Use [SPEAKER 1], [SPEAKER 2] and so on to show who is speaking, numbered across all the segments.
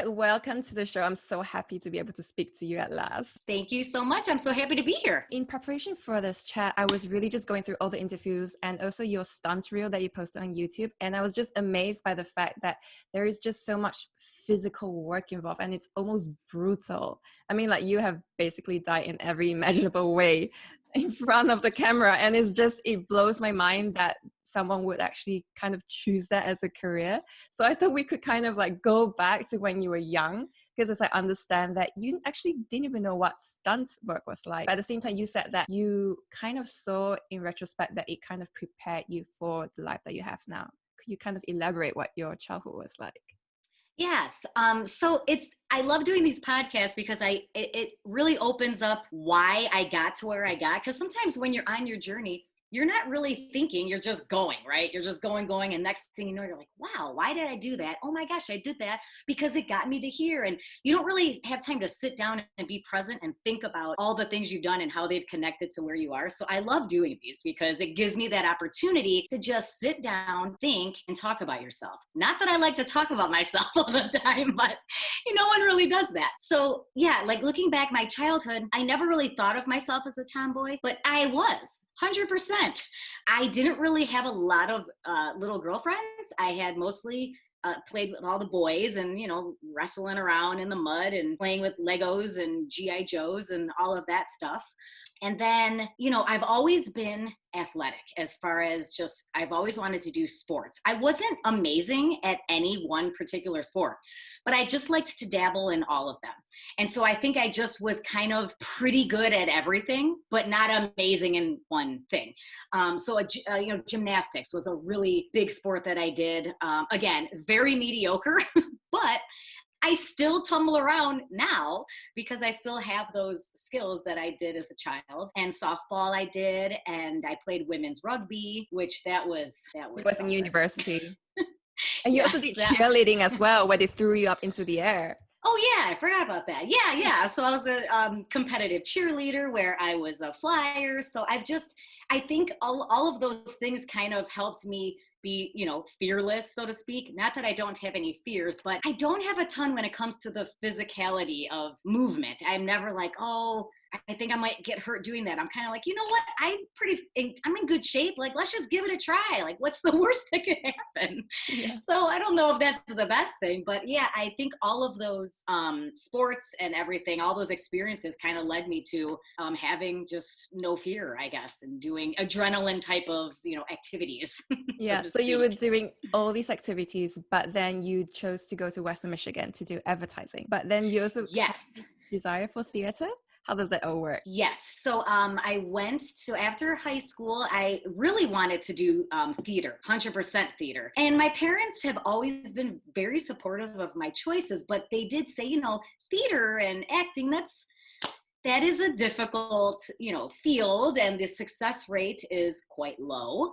[SPEAKER 1] Welcome to the show. I'm so happy to be able to speak to you at last.
[SPEAKER 2] Thank you so much. I'm so happy to be here.
[SPEAKER 1] In preparation for this chat, I was really just going through all the interviews and also your stunt reel that you posted on YouTube. And I was just amazed by the fact that there is just so much physical work involved and it's almost brutal. I mean, like you have basically died in every imaginable way in front of the camera. And it blows my mind that someone would actually kind of choose that as a career. So I thought we could kind of like go back to when you were young, because as I understand that you actually didn't even know what stunt work was like. But at the same time, you said that you kind of saw in retrospect that it kind of prepared you for the life that you have now. Could you kind of elaborate what your childhood was like?
[SPEAKER 2] Yes. So I love doing these podcasts because it really opens up why I got to where I got. Because sometimes when you're on your journey, you're not really thinking, you're just going, right? You're just going. And next thing you know, you're like, wow, why did I do that? Oh my gosh, I did that because it got me to here. And you don't really have time to sit down and be present and think about all the things you've done and how they've connected to where you are. So I love doing these because it gives me that opportunity to just sit down, think, and talk about yourself. Not that I like to talk about myself all the time, but no one really does that. So yeah, like looking back, my childhood, I never really thought of myself as a tomboy, but I was 100%. I didn't really have a lot of little girlfriends. I had mostly played with all the boys and, wrestling around in the mud and playing with Legos and G.I. Joes and all of that stuff. And then, I've always been athletic as far as I've always wanted to do sports. I wasn't amazing at any one particular sport, but I just liked to dabble in all of them. And so I think I just was kind of pretty good at everything, but not amazing in one thing. Gymnastics was a really big sport that I did. Again, very mediocre, but I still tumble around now because I still have those skills that I did as a child. And softball I did, and I played women's rugby, which that was
[SPEAKER 1] It was in
[SPEAKER 2] something.
[SPEAKER 1] University. And you
[SPEAKER 2] Yes,
[SPEAKER 1] also did cheerleading as well, where they threw you up into the air.
[SPEAKER 2] Oh yeah, I forgot about that. Yeah. So I was a competitive cheerleader where I was a flyer. So I think all of those things kind of helped me be, fearless, so to speak. Not that I don't have any fears, but I don't have a ton when it comes to the physicality of movement. I'm never like, oh, I think I might get hurt doing that. I'm kind of like, you know what? I'm in good shape. Like, let's just give it a try. Like, what's the worst that could happen?
[SPEAKER 1] Yeah.
[SPEAKER 2] So I don't know if that's the best thing, but yeah, I think all of those sports and everything, all those experiences kind of led me to having just no fear, I guess, and doing adrenaline type of, activities.
[SPEAKER 1] Yeah. So you were doing all these activities, but then you chose to go to Western Michigan to do advertising. But then you also
[SPEAKER 2] Yes.
[SPEAKER 1] desire for theater. How does that all work?
[SPEAKER 2] Yes. So after high school, I really wanted to do theater, 100% theater. And my parents have always been very supportive of my choices, but they did say, theater and acting, that is a difficult, field, and the success rate is quite low.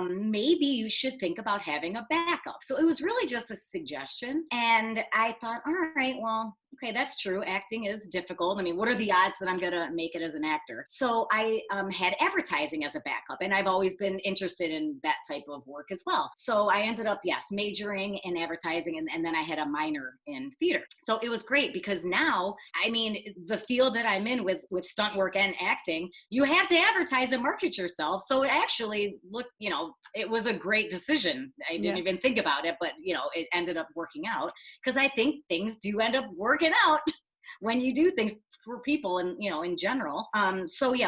[SPEAKER 2] Maybe you should think about having a backup. So it was really just a suggestion. And I thought, all right, well, okay, that's true. Acting is difficult. I mean, what are the odds that I'm going to make it as an actor? So I had advertising as a backup, and I've always been interested in that type of work as well. So I ended up, majoring in advertising, and then I had a minor in theater. So it was great because now, I mean, the field that I'm in with stunt work and acting, you have to advertise and market yourself. So it actually looked, it was a great decision. I didn't even think about it, but, it ended up working out because I think things do end up working out when you do things for people and, in general.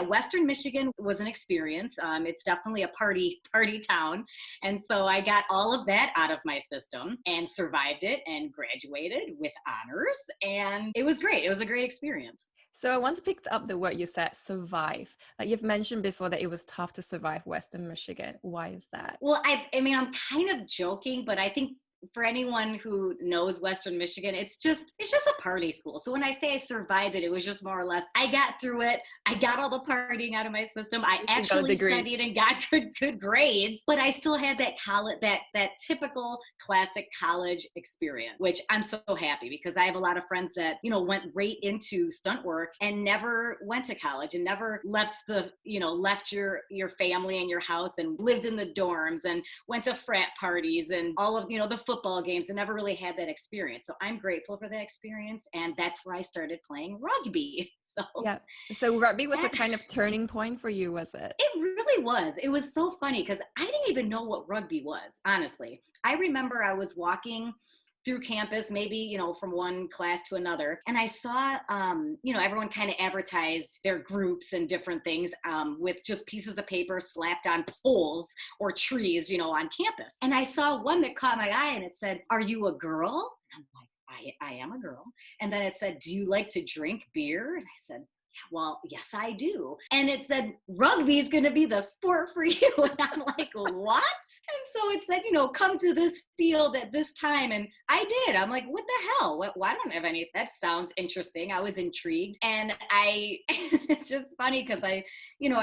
[SPEAKER 2] Western Michigan was an experience. It's definitely a party town. And so I got all of that out of my system and survived it and graduated with honors. And it was great. It was a great experience.
[SPEAKER 1] So I want to pick up the word you said, survive. Like you've mentioned before that it was tough to survive Western Michigan. Why is that?
[SPEAKER 2] Well, I mean, I'm kind of joking, but I think for anyone who knows Western Michigan, it's just a party school. So when I say I survived it, it was just more or less, I got through it. I got all the partying out of my system. I actually studied and got good grades, but I still had that college, that typical classic college experience, which I'm so happy because I have a lot of friends that, went right into stunt work and never went to college and never left left your family and your house and lived in the dorms and went to frat parties and all of, the football games and never really had that experience. So I'm grateful for that experience. And that's where I started playing rugby. So
[SPEAKER 1] Yeah. So rugby was a
[SPEAKER 2] that,
[SPEAKER 1] kind of turning point for you, was it?
[SPEAKER 2] it really was. It was so funny because I didn't even know what rugby was, honestly. I remember I was walking through campus, maybe, from one class to another. And I saw, everyone kind of advertised their groups and different things with just pieces of paper slapped on poles or trees, on campus. And I saw one that caught my eye and it said, "Are you a girl?" And I'm like, I am a girl. And then it said, "Do you like to drink beer?" And I said, "Well, yes, I do." And it said, "Rugby is going to be the sport for you." And I'm like, "What?" And so it said, "Come to this field at this time." And I did. I'm like, "What the hell? Well, I don't have any." That sounds interesting. I was intrigued. And it's just funny because I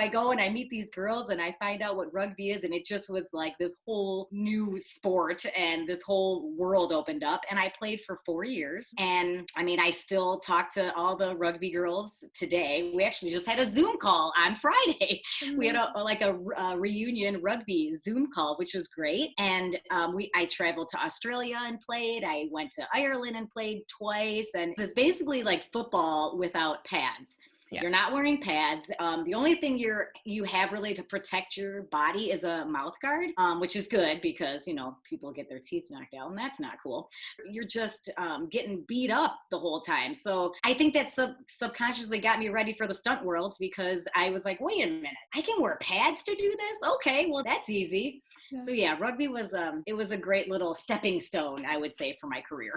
[SPEAKER 2] go and I meet these girls and I find out what rugby is. And it just was like this whole new sport and this whole world opened up. And I played for 4 years. And I mean, I still talk to all the rugby girls today. We actually just had a Zoom call on Friday. We had a reunion rugby Zoom call, which was great. And I traveled to Australia and played. I went to Ireland and played twice. And it's basically like football without pads. Yeah. You're not wearing pads. The only thing you have really to protect your body is a mouth guard, which is good because, people get their teeth knocked out and that's not cool. You're just getting beat up the whole time. So I think that subconsciously got me ready for the stunt world because I was like, wait a minute, I can wear pads to do this? Okay, well, that's easy. Yeah. So yeah, rugby was, it was a great little stepping stone, I would say, for my career.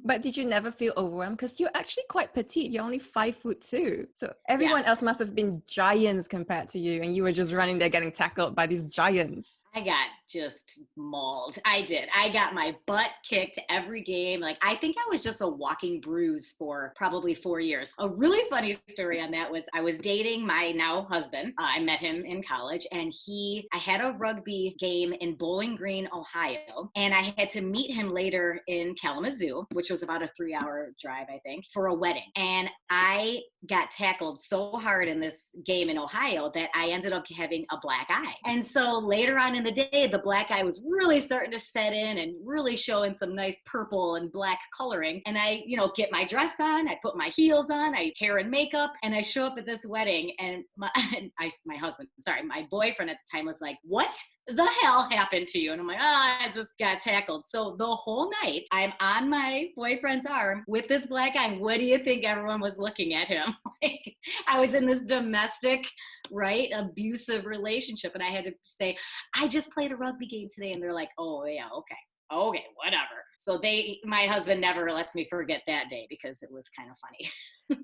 [SPEAKER 1] But did you never feel overwhelmed? Because you're actually quite petite. You're only 5'2". So everyone else must have been giants compared to you. And you were just running there getting tackled by these giants.
[SPEAKER 2] I got just mauled. I did. I got my butt kicked every game. Like, I think I was just a walking bruise for probably 4 years. A really funny story on that was I was dating my now husband. I met him in college and I had a rugby game in Bowling Green, Ohio. And I had to meet him later in Kalamazoo, which was about a 3-hour drive, I think, for a wedding. And I got tackled so hard in this game in Ohio that I ended up having a black eye. And so later on in the day, the black eye was really starting to set in and really showing some nice purple and black coloring. And I, get my dress on, I put my heels on, hair and makeup, and I show up at this wedding and my boyfriend at the time was like, "What the hell happened to you?" And I'm like, I just got tackled. So the whole night I'm on my boyfriend's arm with this black eye. What do you think everyone was looking at him? Like, I was in this domestic, abusive relationship. And I had to say, "I just played a rugby game today." And they're like, "Oh yeah, okay, whatever." So my husband never lets me forget that day because it was kind of funny.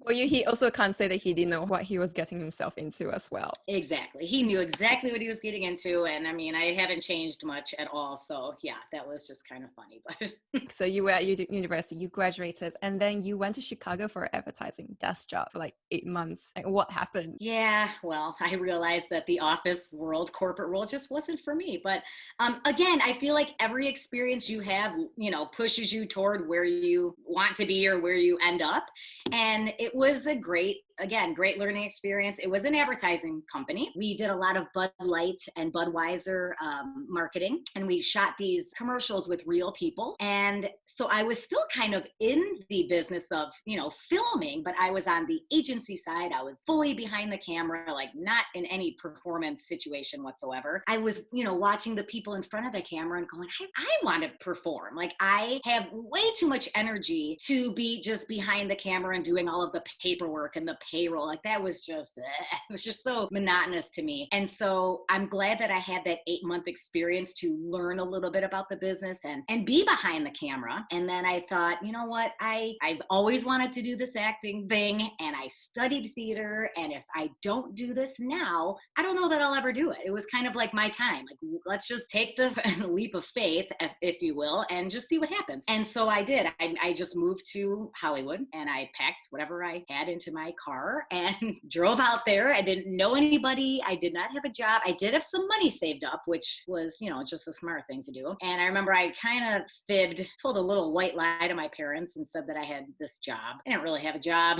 [SPEAKER 1] Well, he also can't say that he didn't know what he was getting himself into as well.
[SPEAKER 2] Exactly. He knew exactly what he was getting into. And I mean, I haven't changed much at all. So yeah, that was just kind of funny. But
[SPEAKER 1] So you were at university, you graduated, and then you went to Chicago for an advertising desk job for like 8 months. Like, what happened?
[SPEAKER 2] Yeah, well, I realized that the office world, corporate world just wasn't for me. But again, I feel like every experience you have, pushes you toward where you want to be or where you end up. And it was a great learning experience. It was an advertising company. We did a lot of Bud Light and Budweiser marketing, and we shot these commercials with real people. And so I was still kind of in the business of, filming, but I was on the agency side. I was fully behind the camera, like not in any performance situation whatsoever. I was, watching the people in front of the camera and going, I want to perform. Like, I have way too much energy to be just behind the camera and doing all of the paperwork and the payroll. Like, that was just, it was just so monotonous to me. And so I'm glad that I had that 8-month experience to learn a little bit about the business and be behind the camera. And then I thought, you know what, I've always wanted to do this acting thing, and I studied theater. And if I don't do this now, I don't know that I'll ever do it. It was kind of like my time. Like, let's just take the leap of faith, if you will, and just see what happens. And so I did. I just moved to Hollywood and I packed whatever I had into my car car and drove out there. I didn't know anybody. I did not have a job. I did have some money saved up, which was, just a smart thing to do. And I remember I kind of told a little white lie to my parents and said that I had this job. I didn't really have a job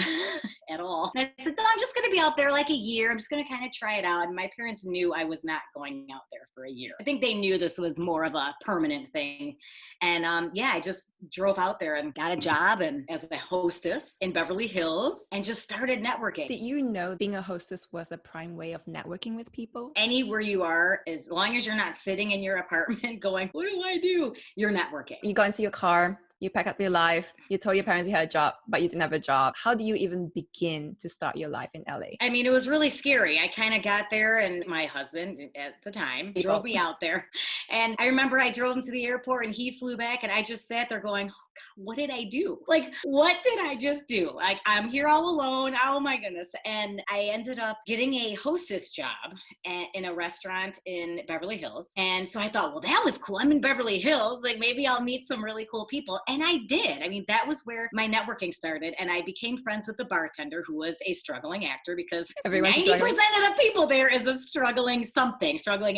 [SPEAKER 2] at all. And I said, no, I'm just going to be out there like a year. I'm just going to kind of try it out. And my parents knew I was not going out there for a year. I think they knew this was more of a permanent thing. And I just drove out there and got a job and as a hostess in Beverly Hills and just started networking.
[SPEAKER 1] Did you know being a hostess was a prime way of networking with people?
[SPEAKER 2] Anywhere you are, as long as you're not sitting in your apartment going, what do I do? You're networking.
[SPEAKER 1] You got into your car, you pack up your life, you told your parents you had a job, but you didn't have a job. How do you even begin to start your life in LA?
[SPEAKER 2] I mean, it was really scary. I kind of got there and my husband at the time drove me out there. And I remember I drove him to the airport and he flew back and I just sat there going, oh God, what did I do? Like, what did I just do? Like, I'm here all alone. Oh my goodness. And I ended up getting a hostess job in a restaurant in Beverly Hills. And so I thought, well, that was cool. I'm in Beverly Hills. Like maybe I'll meet some really cool people. And I did. I mean, that was where my networking started. And I became friends with the bartender who was a struggling actor because
[SPEAKER 1] Everyone's
[SPEAKER 2] 90%
[SPEAKER 1] struggling.
[SPEAKER 2] of the people there is a struggling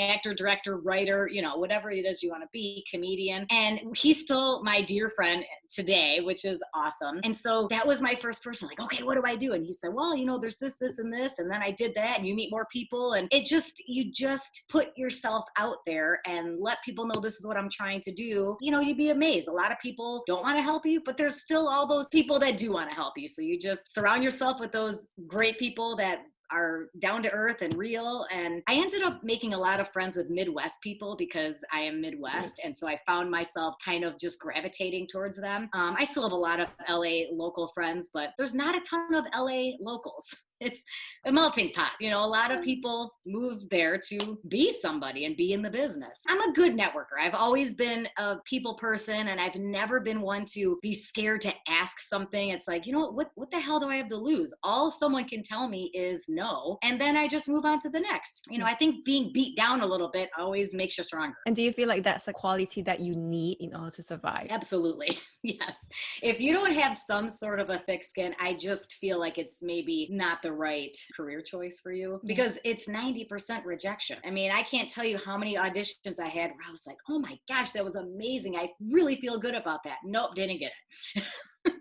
[SPEAKER 2] actor, director, writer, whatever it is you want to be, comedian. And he's still my dear friend today, which is awesome. And so that was my first person, like, okay, what do I do? And he said, well, there's this, and this. And then I did that and you meet more people. And you just put yourself out there and let people know this is what I'm trying to do. You'd be amazed. A lot of people don't want to help you, but there's still all those people that do want to help you. So you just surround yourself with those great people that are down to earth and real. And I ended up making a lot of friends with Midwest people because I am Midwest. And so I found myself kind of just gravitating towards them. I still have a lot of LA local friends, but there's not a ton of LA locals. It's a melting pot. A lot of people move there to be somebody and be in the business. I'm a good networker. I've always been a people person and I've never been one to be scared to ask something. It's like, what the hell do I have to lose? All someone can tell me is no. And then I just move on to the next. I think being beat down a little bit always makes you stronger.
[SPEAKER 1] And do you feel like that's a quality that you need in order to survive?
[SPEAKER 2] Absolutely. Yes. If you don't have some sort of a thick skin, I just feel like it's maybe not the right career choice for you because it's 90% rejection. I mean, I can't tell you how many auditions I had where I was like, oh my gosh, that was amazing. I really feel good about that. Nope, didn't get it.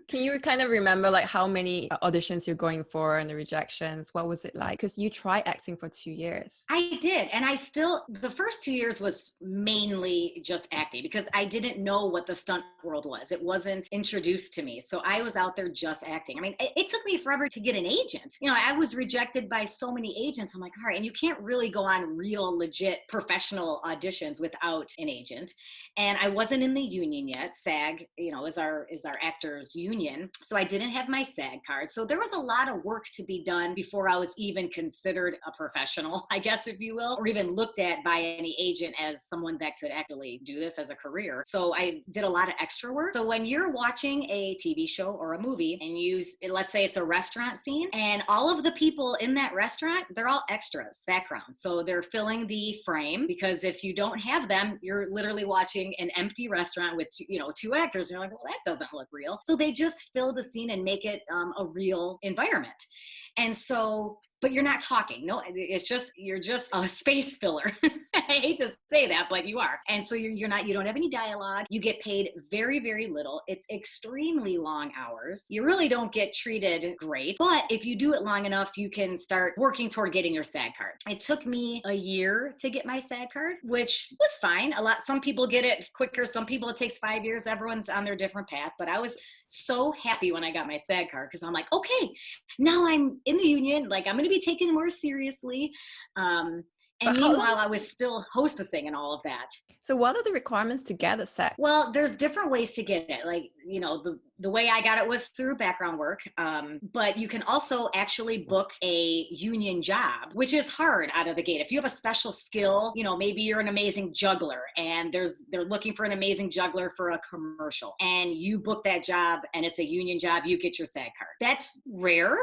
[SPEAKER 1] Can you kind of remember like how many auditions you're going for and the rejections? What was it like? Because you tried acting for 2 years.
[SPEAKER 2] I did. And the first 2 years was mainly just acting because I didn't know what the stunt world was. It wasn't introduced to me. So I was out there just acting. I mean, it took me forever to get an agent. I was rejected by so many agents. I'm like, all right. And you can't really go on real, legit professional auditions without an agent. And I wasn't in the union yet. SAG, is our actors union. So I didn't have my SAG card. So there was a lot of work to be done before I was even considered a professional, I guess, if you will, or even looked at by any agent as someone that could actually do this as a career. So I did a lot of extra work. So when you're watching a TV show or a movie and let's say it's a restaurant scene and all of the people in that restaurant, they're all extras, background. So they're filling the frame because if you don't have them, you're literally watching an empty restaurant with, two actors. And you're like, well, that doesn't look real. So they just fill the scene and make it a real environment. And so, but you're not talking. No, you're just a space filler. I hate to say that, but you are. And so you don't have any dialogue. You get paid very, very little. It's extremely long hours. You really don't get treated great. But if you do it long enough, you can start working toward getting your SAG card. It took me a year to get my SAG card, which was fine. Some people get it quicker. Some people it takes 5 years. Everyone's on their different path. But I was so happy when I got my SAG card because I'm like, okay, now I'm in the union. Like I'm going to be taken more seriously. And meanwhile, I was still hostessing and all of that.
[SPEAKER 1] So what are the requirements to get a SAG?
[SPEAKER 2] Well, there's different ways to get it. Like, the way I got it was through background work. But you can also actually book a union job, which is hard out of the gate. If you have a special skill, maybe you're an amazing juggler and they're looking for an amazing juggler for a commercial and you book that job and it's a union job, you get your SAG card. That's rare,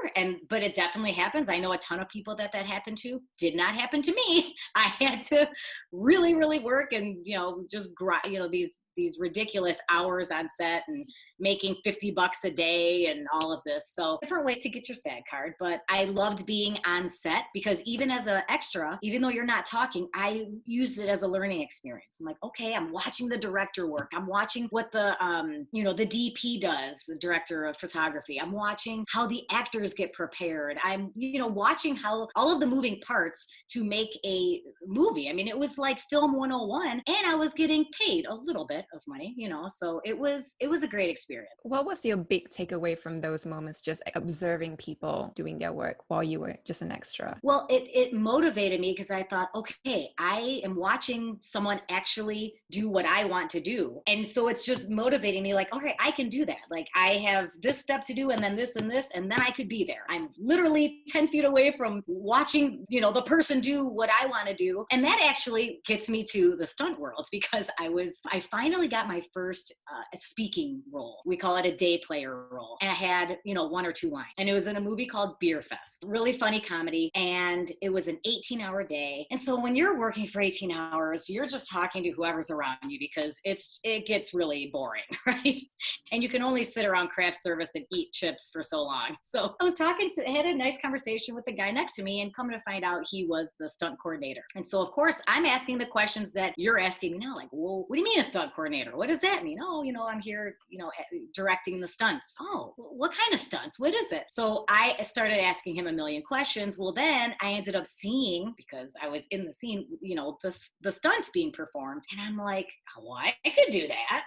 [SPEAKER 2] but it definitely happens. I know a ton of people that happened to. Did not happen to me. I had to really, really work and, just grind, these these ridiculous hours on set and making $50 a day and all of this. So different ways to get your SAG card. But I loved being on set because even as an extra, even though you're not talking, I used it as a learning experience. I'm like, okay, I'm watching the director work. I'm watching what the DP does, the director of photography. I'm watching how the actors get prepared. I'm, watching how all of the moving parts to make a movie. I mean, it was like film 101, and I was getting paid a little bit of money, so it was a great experience.
[SPEAKER 1] What was your big takeaway from those moments, just observing people doing their work while you were just an extra?
[SPEAKER 2] Well, it motivated me because I thought, okay, I am watching someone actually do what I want to do. And so it's just motivating me like, okay, I can do that. Like I have this step to do and then this and this, and then I could be there. I'm literally 10 feet away from watching, the person do what I want to do. And that actually gets me to the stunt world because I finally got my first speaking role. We call it a day player role. And I had, 1 or 2 lines. And it was in a movie called Beer Fest. Really funny comedy. And it was an 18-hour day. And so when you're working for 18 hours, you're just talking to whoever's around you because it gets really boring, right? And you can only sit around craft service and eat chips for so long. So I had a nice conversation with the guy next to me, and come to find out he was the stunt coordinator. And so of course I'm asking the questions that you're asking me now, like, well, what do you mean a stunt coordinator? What does that mean? Oh, I'm here, directing the stunts. Oh, what kind of stunts? What is it? So I started asking him a million questions. Well, then I ended up seeing, because I was in the scene, the stunts being performed. And I'm like, oh, I could do that.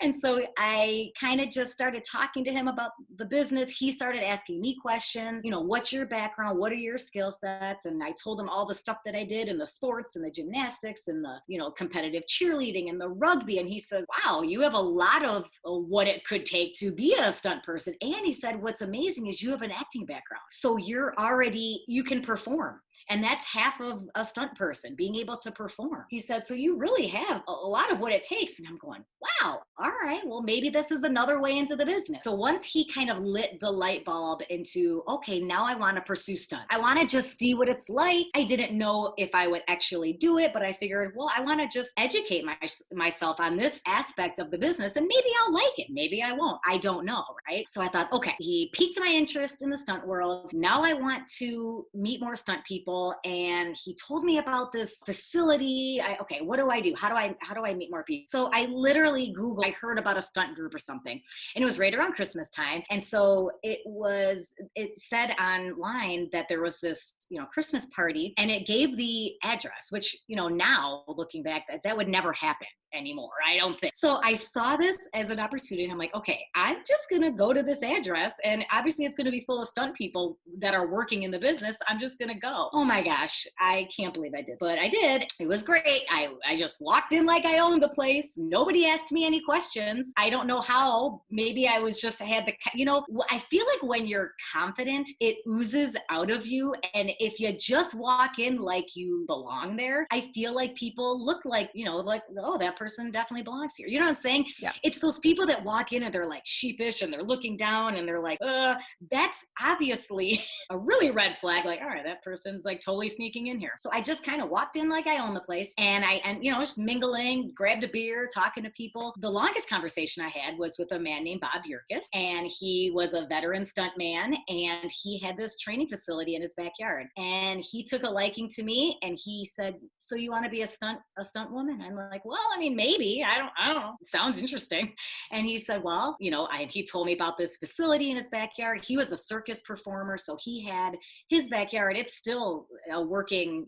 [SPEAKER 2] And so I kind of just started talking to him about the business. He started asking me questions, what's your background? What are your skill sets? And I told him all the stuff that I did in the sports and the gymnastics and the, competitive cheerleading and the rugby. And he says, wow, you have a lot of what it could take to be a stunt person. And he said, what's amazing is you have an acting background. So you can perform. And that's half of a stunt person, being able to perform. He said, so you really have a lot of what it takes. And I'm going, wow, all right, well, maybe this is another way into the business. So once he kind of lit the light bulb into, okay, now I want to pursue stunt. I want to just see what it's like. I didn't know if I would actually do it, but I figured, well, I want to just educate myself on this aspect of the business, and maybe I'll like it. Maybe I won't. I don't know, right? So I thought, okay, he piqued my interest in the stunt world. Now I want to meet more stunt people. And he told me about this facility. Okay, what do I do? How do I meet more people? So I literally Googled, I heard about a stunt group or something, and it was right around Christmas time. And so it said online that there was this, Christmas party, and it gave the address, which, now looking back, that would never happen anymore, I don't think. So I saw this as an opportunity, and I'm like, okay, I'm just gonna go to this address, and obviously it's gonna be full of stunt people that are working in the business. I'm just gonna go. Oh my gosh, I can't believe I did, but I did. It was great. I just walked in like I owned the place. Nobody asked me any questions. I don't know how. Maybe I I feel like when you're confident, it oozes out of you, and if you just walk in like you belong there, I feel like people look like, oh, that person definitely belongs here. You know what I'm saying?
[SPEAKER 1] Yeah.
[SPEAKER 2] It's those people that walk in and they're like sheepish and they're looking down and they're like, that's obviously a really red flag. Like, all right, that person's like totally sneaking in here. So I just kind of walked in like I own the place, and just mingling, grabbed a beer, talking to people. The longest conversation I had was with a man named Bob Yerkes, and he was a veteran stunt man, and he had this training facility in his backyard. And he took a liking to me, and he said, so you want to be a stunt woman? I'm like, well, I mean, maybe. I don't know. Sounds interesting. And he said, well, he told me about this facility in his backyard. He was a circus performer, so he had his backyard. It's still a working,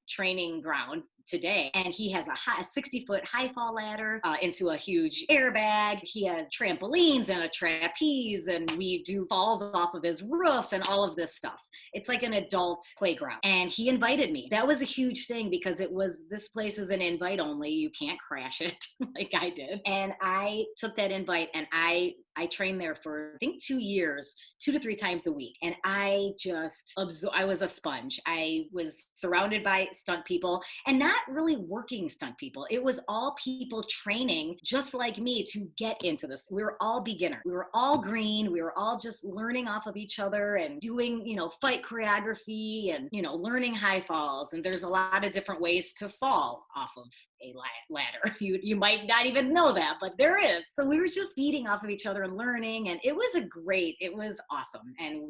[SPEAKER 2] training ground today. And he has a 60-foot high fall ladder into a huge airbag. He has trampolines and a trapeze, and we do falls off of his roof and all of this stuff. It's like an adult playground. And he invited me. That was a huge thing because this place is an invite only. You can't crash it like I did. And I took that invite, and I I trained there for, I think, 2 years, 2 to 3 times a week. And I just, I was a sponge. I was surrounded by stunt people, and not really working stunt people. It was all people training just like me to get into this. We were all beginner. We were all green. We were all just learning off of each other and doing, fight choreography and, learning high falls. And there's a lot of different ways to fall off of a ladder. You might not even know that, but there is. So we were just feeding off of each other and learning, and it was awesome. And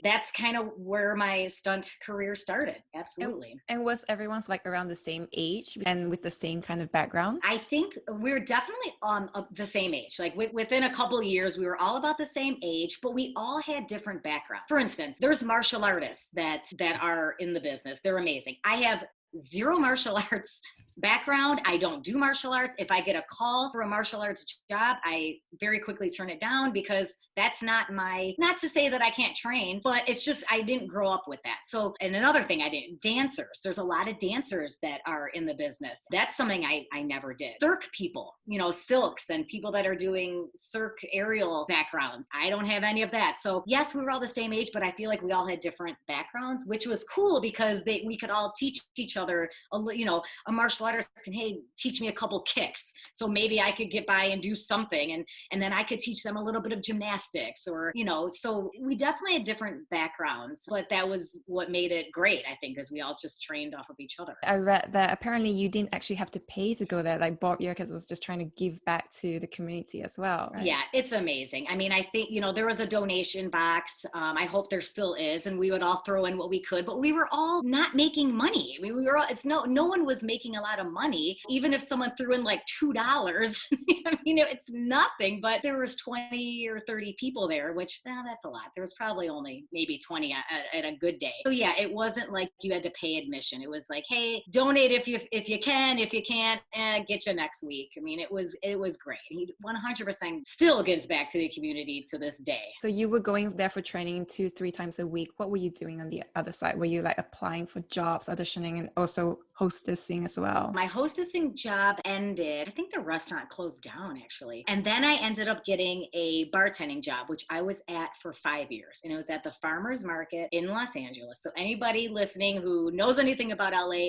[SPEAKER 2] that's kind of where my stunt career started. Absolutely.
[SPEAKER 1] And was everyone's like around the same age and with the same kind of background?
[SPEAKER 2] I think we were definitely the same age. Like within a couple of years, we were all about the same age, but we all had different backgrounds. For instance, there's martial artists that are in the business. They're amazing. I have zero martial arts background. I don't do martial arts. If I get a call for a martial arts job, I very quickly turn it down because that's not to say that I can't train, but it's just, I didn't grow up with that. So, and another thing dancers. There's a lot of dancers that are in the business. That's something I never did. Circ people, silks and people that are doing circ aerial backgrounds. I don't have any of that. So yes, we were all the same age, but I feel like we all had different backgrounds, which was cool because we could all teach each other, a martial artist can, hey, teach me a couple kicks. So maybe I could get by and do something. And then I could teach them a little bit of gymnastics or, so we definitely had different backgrounds, but that was what made it great, I think, because we all just trained off of each other.
[SPEAKER 1] I read that apparently you didn't actually have to pay to go there. Like Bob Yerkes was just trying to give back to the community as well. Right?
[SPEAKER 2] Yeah, it's amazing. I mean, I think, there was a donation box. I hope there still is. And we would all throw in what we could, but we were all not making money. I mean, we were all, no one was making a lot of money. Even if someone threw in like $2, it's nothing, but there was 20 or 30 people there, which that's a lot. There was probably only maybe 20 at a good day. So yeah, it wasn't like you had to pay admission. It was like, hey, donate if you can. If you can't, get you next week. I mean, it was great. He 100% still gives back to the community to this day.
[SPEAKER 1] So you were going there for training 2-3 times a week. What were you doing on the other side? Were you like applying for jobs, auditioning, and also hostessing as well?
[SPEAKER 2] My hostessing job ended. I think the restaurant closed down actually. And then I ended up getting a bartending job, which I was at for 5 years. And it was at the Farmers Market in Los Angeles. So anybody listening who knows anything about LA,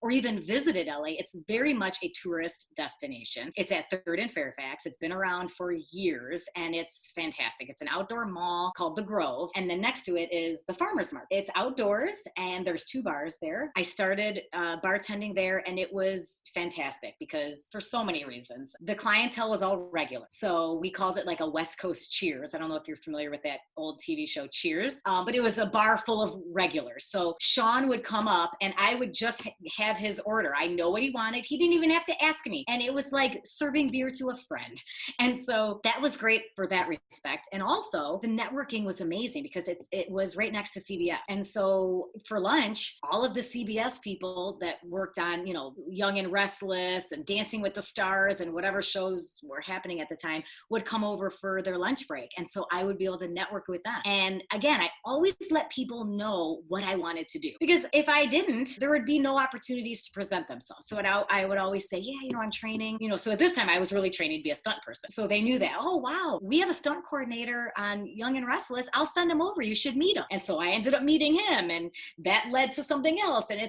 [SPEAKER 2] or even visited LA, it's very much a tourist destination. It's at 3rd and Fairfax. It's been around for years and it's fantastic. It's an outdoor mall called The Grove. And then next to it is the Farmers Market. It's outdoors and there's 2 bars there. I started bartending there and it was fantastic because for so many reasons. The clientele was all regular. So we called it like a West Coast Cheers. I don't know if you're familiar with that old TV show Cheers, but it was a bar full of regulars. So Sean would come up and I would just have his order. I know what he wanted. He didn't even have to ask me. And it was like serving beer to a friend. And so that was great for that respect. And also the networking was amazing because it was right next to CBS. And so for lunch, all of the CBS people that worked on, Young and Restless and Dancing with the Stars and whatever shows were happening at the time would come over for their lunch break. And so I would be able to network with them. And again, I always let people know what I wanted to do because if I didn't, there would be no opportunity to present themselves. So I would always say, yeah, I'm training, so at this time I was really training to be a stunt person. So they knew that, oh, wow, we have a stunt coordinator on Young and Restless. I'll send him over. You should meet him. And so I ended up meeting him and that led to something else. And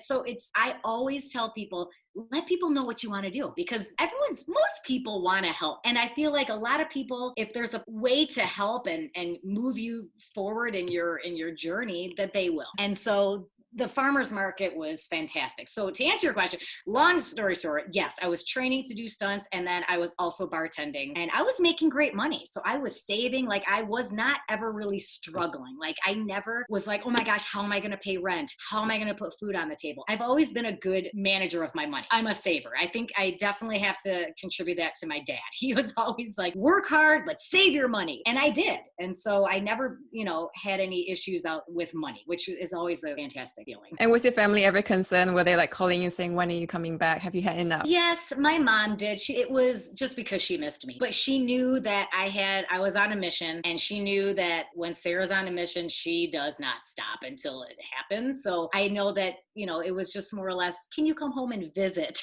[SPEAKER 2] I always tell people, let people know what you want to do because most people want to help. And I feel like a lot of people, if there's a way to help and move you forward in your journey, that they will. And so the farmer's market was fantastic. So to answer your question, long story short, yes, I was training to do stunts and then I was also bartending and I was making great money. So I was saving, like I was not ever really struggling. Like I never was like, oh my gosh, how am I going to pay rent? How am I going to put food on the table? I've always been a good manager of my money. I'm a saver. I think I definitely have to contribute that to my dad. He was always like, work hard, but save your money. And I did. And so I never, had any issues out with money, which is always a fantastic feeling.
[SPEAKER 1] And was your family ever concerned? Were they like calling you saying, when are you coming back? Have you had enough?
[SPEAKER 2] Yes, my mom did. It was just because she missed me, but she knew that I was on a mission, and she knew that when Sarah's on a mission, she does not stop until it happens. So I know that, it was just more or less, can you come home and visit?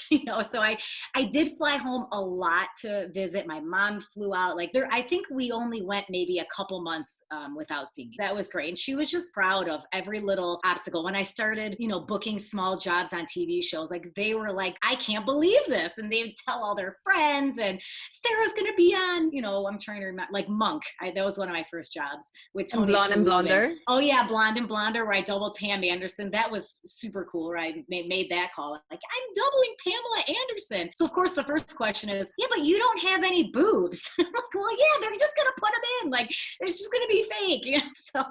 [SPEAKER 2] So I did fly home a lot to visit. My mom flew out I think we only went maybe a couple months without seeing me. That was great. And she was just proud of every little obstacle. When I started, booking small jobs on TV shows, they were like, I can't believe this. And they would tell all their friends, and Sarah's going to be on, I'm trying to remember, Monk. That was one of my first jobs with
[SPEAKER 1] And
[SPEAKER 2] Tony
[SPEAKER 1] Blonde and
[SPEAKER 2] Shalhoub.
[SPEAKER 1] Blonder?
[SPEAKER 2] Oh yeah, Blonde and Blonder, where I doubled Pam Anderson. That was super cool, where I made that call. I'm doubling Pamela Anderson. So of course the first question is, yeah, but you don't have any boobs. I'm like, well, yeah, they're just going to put them in. It's just going to be fake. So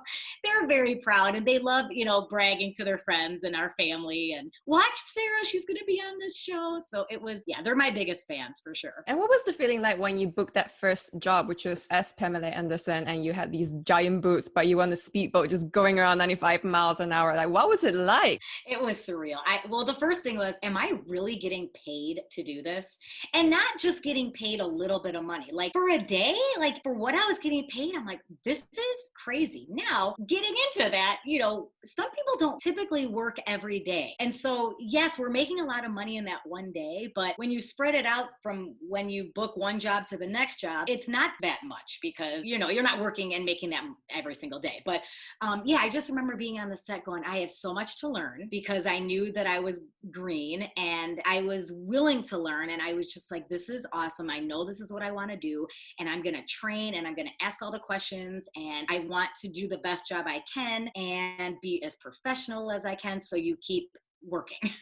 [SPEAKER 2] they're very proud, and they love, bragging to their friends and our family, and watch Sarah, she's going to be on this show. So it was, yeah, they're my biggest fans for sure.
[SPEAKER 1] And what was the feeling like when you booked that first job, which was as Pamela Anderson, and you had these giant boots, but you were on a speedboat just going around 95 miles an hour? What was it like?
[SPEAKER 2] It was surreal. Well, the first thing was, am I really getting paid to do this? And not just getting paid a little bit of money. For a day, for what I was getting paid, I'm like, this is crazy. Now, getting into that, stunt people don't typically work every day. And so, yes, we're making a lot of money in that one day, but when you spread it out from when you book one job to the next job, it's not that much, because, you're not working and making that every single day. But yeah, I just remember being on the set going, I have so much to learn, because I knew that I was green and I was willing to learn. And I was just like, this is awesome. I know this is what I want to do, and I'm going to train, and I'm going to ask all the questions, and I want to do the best job I can and be as professional as I can. So you keep working.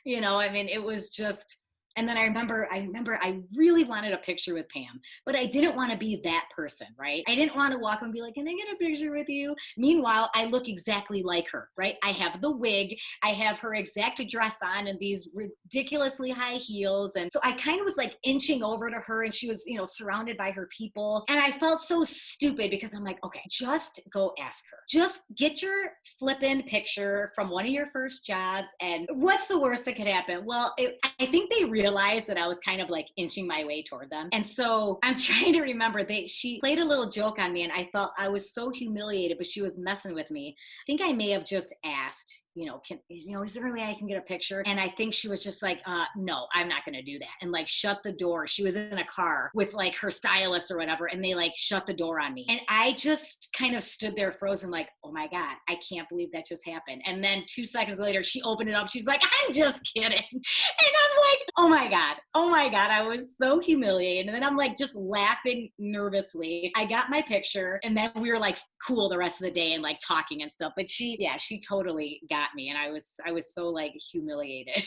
[SPEAKER 2] It was just, and then I remember I really wanted a picture with Pam, but I didn't want to be that person, right? I didn't want to walk and be like, can I get a picture with you? Meanwhile, I look exactly like her, right? I have the wig, I have her exact dress on and these ridiculously high heels. And so I kind of was inching over to her, and she was, surrounded by her people. And I felt so stupid, because I'm like, okay, just go ask her. Just get your flippin' picture from one of your first jobs. And what's the worst that could happen? Well, I think they realized that I was kind of inching my way toward them. And so I'm trying to remember, she played a little joke on me, and I felt I was so humiliated, but she was messing with me. I think I may have just asked, is there any way I can get a picture? And I think she was just like, no, I'm not going to do that. And shut the door. She was in a car with her stylist or whatever. And they shut the door on me. And I just kind of stood there frozen, oh my God, I can't believe that just happened. And then 2 seconds later, she opened it up. She's like, I'm just kidding. And I'm like, oh my God. I was so humiliated. And then I'm just laughing nervously. I got my picture, and then we were cool the rest of the day and talking and stuff. But she totally got me, and I was so humiliated.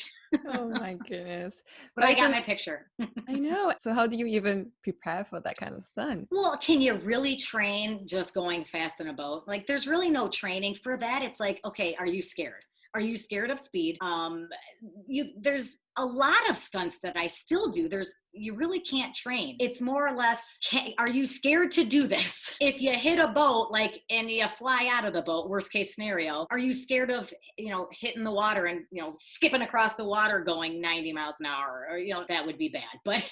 [SPEAKER 1] Oh my goodness.
[SPEAKER 2] But I got my picture.
[SPEAKER 1] I know. So how do you even prepare for that kind of stunt?
[SPEAKER 2] Well, can you really train just going fast in a boat? There's really no training for that. It's okay, are you scared? Are you scared of speed? There's a lot of stunts that I still do. You really can't train. It's more or less, are you scared to do this? If you hit a boat, and you fly out of the boat, worst case scenario, are you scared of, hitting the water and, skipping across the water going 90 miles an hour? Or, that would be bad. But,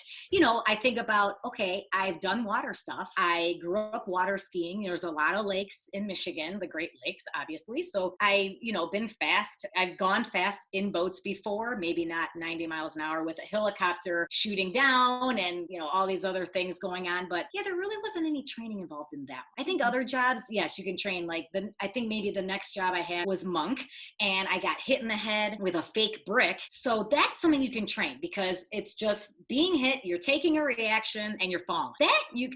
[SPEAKER 2] I think about, okay, I've done water stuff. I grew up water skiing. There's a lot of lakes in Michigan, the Great Lakes, obviously. So I, been fast. I've gone fast in boats before, maybe not 90 miles an hour with a helicopter shooting down and, all these other things going on. But yeah, there really wasn't any training involved in that. I think other jobs, yes, you can train. I think maybe the next job I had was Monk, and I got hit in the head with a fake brick. So that's something you can train, because it's just being hit, you're taking a reaction, and you're falling.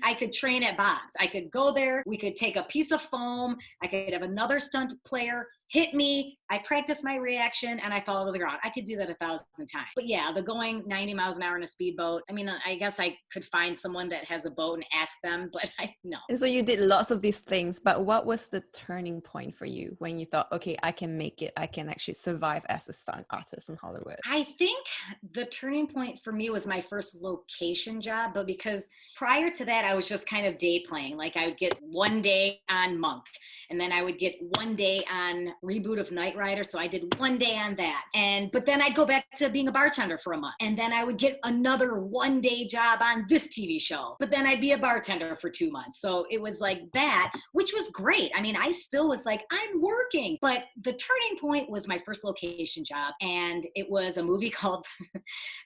[SPEAKER 2] I could train at Bob's. I could go there. We could take a piece of foam. I could have another stunt player hit me, I practiced my reaction, and I fell to the ground. I could do that 1,000 times. But yeah, the going 90 miles an hour in a speedboat, I guess I could find someone that has a boat and ask them, but no.
[SPEAKER 1] And so you did lots of these things, but what was the turning point for you when you thought, okay, I can make it, I can actually survive as a stunt artist in Hollywood?
[SPEAKER 2] I think the turning point for me was my first location job, but because prior to that, I was just kind of day playing. I would get one day on Monk, and then I would get one day on reboot of Knight Rider. So I did one day on that. But then I'd go back to being a bartender for a month. And then I would get another one-day job on this TV show. But then I'd be a bartender for 2 months. So it was like that, which was great. I mean, I still was like, I'm working. But the turning point was my first location job. And it was a movie called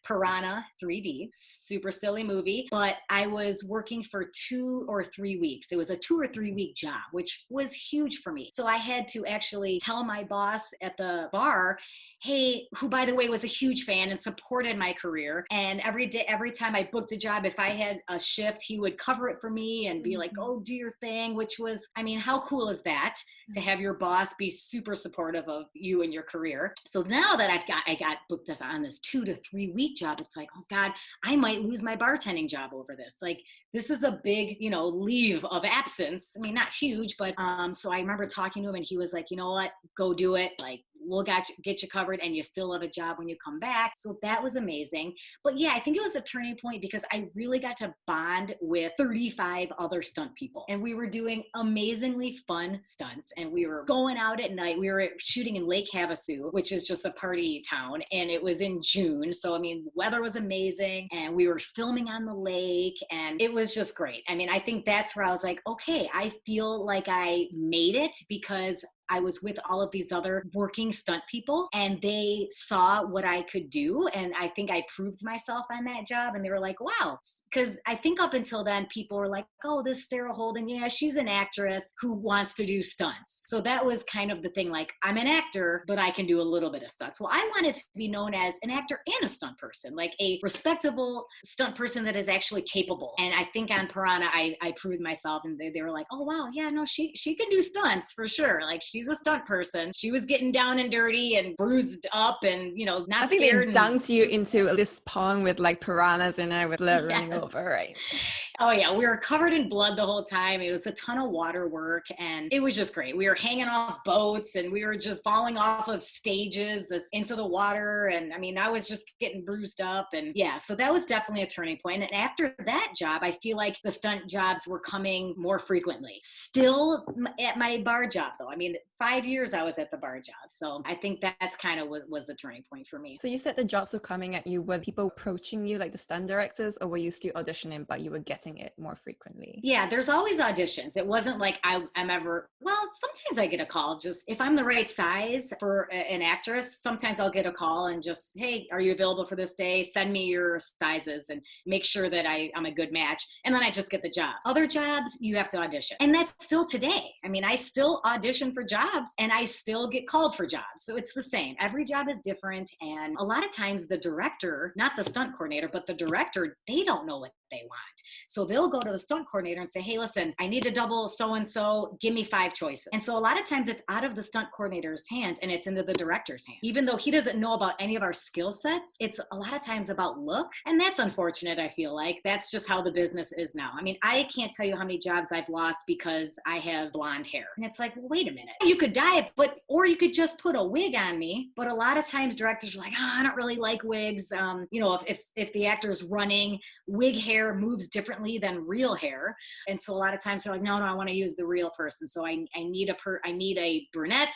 [SPEAKER 2] Piranha 3D. Super silly movie. But I was working for 2 or 3 weeks. It was a 2 or 3 week job, which was huge for me. So I had to actually tell my boss at the bar, hey, who by the way was a huge fan and supported my career. And every time I booked a job, if I had a shift, he would cover it for me and be like, oh, do your thing, which was, I mean, how cool is that to have your boss be super supportive of you and your career? So now that I got booked on this 2 to 3 week job, it's like, oh God, I might lose my bartending job over this. Like, this is a big, leave of absence. I mean, not huge, but so I remember talking to him and he was like, you know what, go do it. Like, we'll get you covered and you still have a job when you come back. So that was amazing. But yeah, I think it was a turning point because I really got to bond with 35 other stunt people. And we were doing amazingly fun stunts and we were going out at night. We were shooting in Lake Havasu, which is just a party town. And it was in June. So, I mean, weather was amazing and we were filming on the lake and it was just great. I mean, I think that's where I was like, okay, I feel like I made it because I was with all of these other working stunt people and they saw what I could do. And I think I proved myself on that job. And they were like, wow. Because I think up until then, people were like, oh, this Sara Holden, yeah, she's an actress who wants to do stunts. So that was kind of the thing, like, I'm an actor, but I can do a little bit of stunts. Well, I wanted to be known as an actor and a stunt person, like a respectable stunt person that is actually capable. And I think on Piranha, I proved myself and they were like, oh, wow, yeah, no, she can do stunts for sure. Like, she's a stunt person. She was getting down and dirty and bruised up and, not
[SPEAKER 1] I think
[SPEAKER 2] scared.
[SPEAKER 1] they dunked you into this pond with like piranhas in it with blood running over, right?
[SPEAKER 2] Oh yeah, we were covered in blood the whole time. It was a ton of water work and it was just great. We were hanging off boats and we were just falling off of stages into the water. And I mean, I was just getting bruised up and yeah, so that was definitely a turning point. And after that job, I feel like the stunt jobs were coming more frequently. Still at my bar job though. I mean, 5 years I was at the bar job. So I think that's kind of was the turning point for me.
[SPEAKER 1] So you said the jobs were coming at you. Were people approaching you like the stunt directors or were you still auditioning but you were getting it more frequently?
[SPEAKER 2] Yeah, there's always auditions. It wasn't like I'm ever, well, sometimes I get a call just if I'm the right size for an actress, sometimes I'll get a call and just, hey, are you available for this day? Send me your sizes and make sure that I'm a good match. And then I just get the job. Other jobs, you have to audition. And that's still today. I mean, I still audition for jobs and I still get called for jobs. So it's the same. Every job is different. And a lot of times the director, not the stunt coordinator, but the director, they don't know what they want. So they'll go to the stunt coordinator and say, hey, listen, I need to double so-and-so, give me 5 choices. And so a lot of times it's out of the stunt coordinator's hands and it's into the director's hands. Even though he doesn't know about any of our skill sets, it's a lot of times about look. And that's unfortunate, I feel like. That's just how the business is now. I mean, I can't tell you how many jobs I've lost because I have blonde hair. And it's like, well, wait a minute. You could dye it, or you could just put a wig on me. But a lot of times directors are like, I don't really like wigs. If the actor's running, wig hair moves differently than real hair. And so a lot of times they're like, no, I want to use the real person. So I need a brunette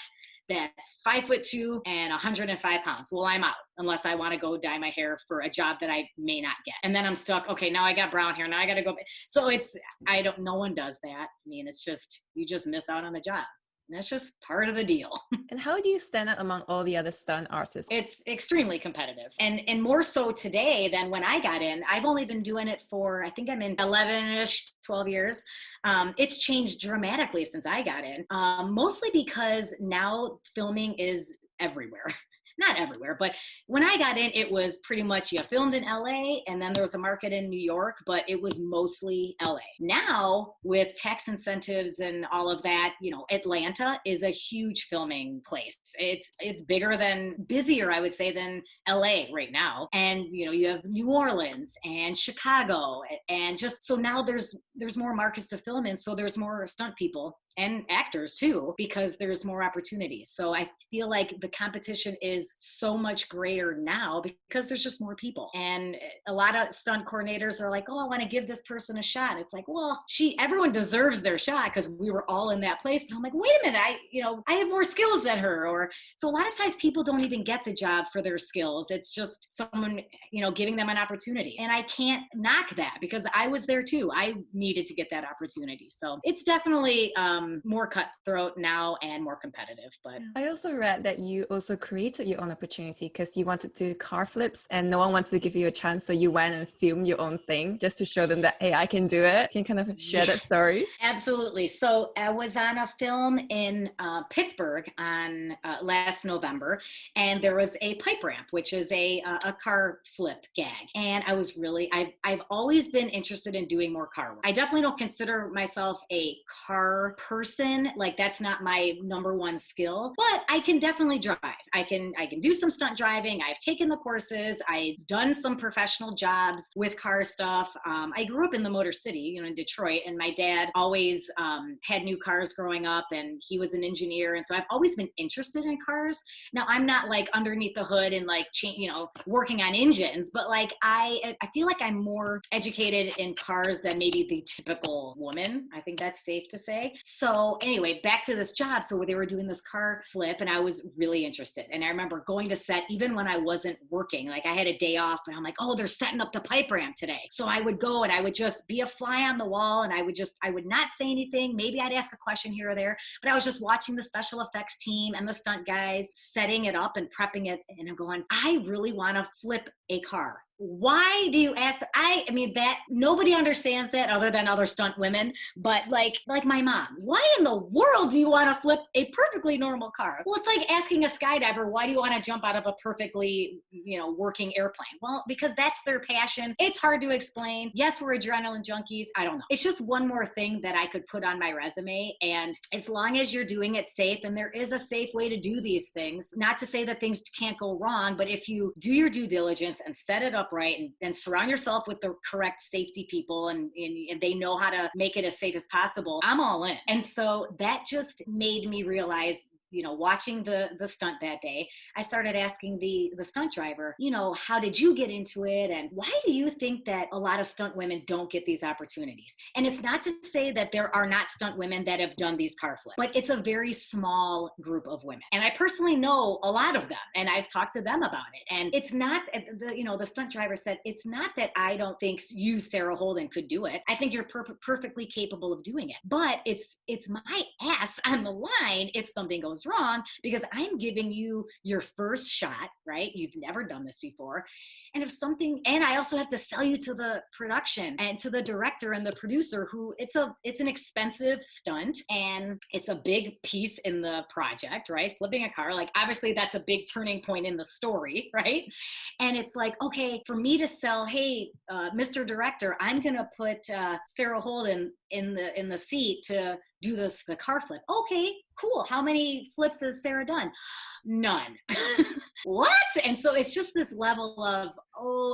[SPEAKER 2] that's 5'2" and 105 pounds. Well, I'm out unless I want to go dye my hair for a job that I may not get. And then I'm stuck. Okay, now I got brown hair. Now I got to go. So no one does that. I mean, you just miss out on the job. And that's just part of the deal.
[SPEAKER 1] And how do you stand out among all the other stunt artists?
[SPEAKER 2] It's extremely competitive and more so today than when I got in. I've only been doing it for, I think I'm in 11-ish, 12 years. It's changed dramatically since I got in, mostly because now filming is everywhere. Not everywhere, but when I got in, it was pretty much, you filmed in LA and then there was a market in New York, but it was mostly LA. Now with tax incentives and all of that, Atlanta is a huge filming place. It's busier, I would say, than LA right now. And, you have New Orleans and Chicago and just, so now there's more markets to film in. So there's more stunt people and actors too, because there's more opportunities. So I feel like the competition is so much greater now because there's just more people. And a lot of stunt coordinators are like, oh, I want to give this person a shot. It's like, well, everyone deserves their shot because we were all in that place. But I'm like, wait a minute, I have more skills than her. Or so a lot of times people don't even get the job for their skills. It's just someone, giving them an opportunity. And I can't knock that because I was there too. I needed to get that opportunity. So it's definitely more cutthroat now and more competitive. But
[SPEAKER 1] I also read that you also created your own opportunity because you wanted to do car flips and no one wanted to give you a chance. So you went and filmed your own thing just to show them that, hey, I can do it. Can you kind of share that story?
[SPEAKER 2] Absolutely. So I was on a film in Pittsburgh on last November, and there was a pipe ramp, which is a car flip gag. And I was really, I've always been interested in doing more car work. I definitely don't consider myself a car person. Like that's not my number one skill, but I can definitely drive. I can do some stunt driving. I've taken the courses. I've done some professional jobs with car stuff. I grew up in the Motor City, in Detroit, and my dad always had new cars growing up, and he was an engineer. And so I've always been interested in cars. Now I'm not like underneath the hood and like, working on engines, but like I feel like I'm more educated in cars than maybe the typical woman. I think that's safe to say. So anyway, back to this job. So they were doing this car flip and I was really interested. And I remember going to set even when I wasn't working, like I had a day off, but I'm like, oh, they're setting up the pipe ramp today. So I would go and I would just be a fly on the wall and I would not say anything. Maybe I'd ask a question here or there, but I was just watching the special effects team and the stunt guys setting it up and prepping it. And I'm going, I really want to flip a car. Why do you ask? I mean, that nobody understands that other than other stunt women, but like my mom, why in the world do you want to flip a perfectly normal car? Well, it's like asking a skydiver, why do you want to jump out of a perfectly, working airplane? Well, because that's their passion. It's hard to explain. Yes, we're adrenaline junkies. I don't know. It's just one more thing that I could put on my resume. And as long as you're doing it safe, and there is a safe way to do these things, not to say that things can't go wrong, but if you do your due diligence and set it up right and surround yourself with the correct safety people and they know how to make it as safe as possible, I'm all in. And so that just made me realize, watching the stunt that day, I started asking the stunt driver, how did you get into it? And why do you think that a lot of stunt women don't get these opportunities? And it's not to say that there are not stunt women that have done these car flips, but it's a very small group of women. And I personally know a lot of them and I've talked to them about it. And it's not, the stunt driver said, it's not that I don't think you, Sara Holden, could do it. I think you're perfectly capable of doing it. But it's my ass on the line if something goes wrong, because I'm giving you your first shot, right? You've never done this before. And I also have to sell you to the production and to the director and the producer who it's an expensive stunt and it's a big piece in the project, right? Flipping a car, like obviously that's a big turning point in the story, right? And it's like, okay, for me to sell, hey, Mr. Director, I'm going to put Sara Holden in the seat to do the car flip. Okay, cool. How many flips has Sara done? None. What? And so it's just this level of,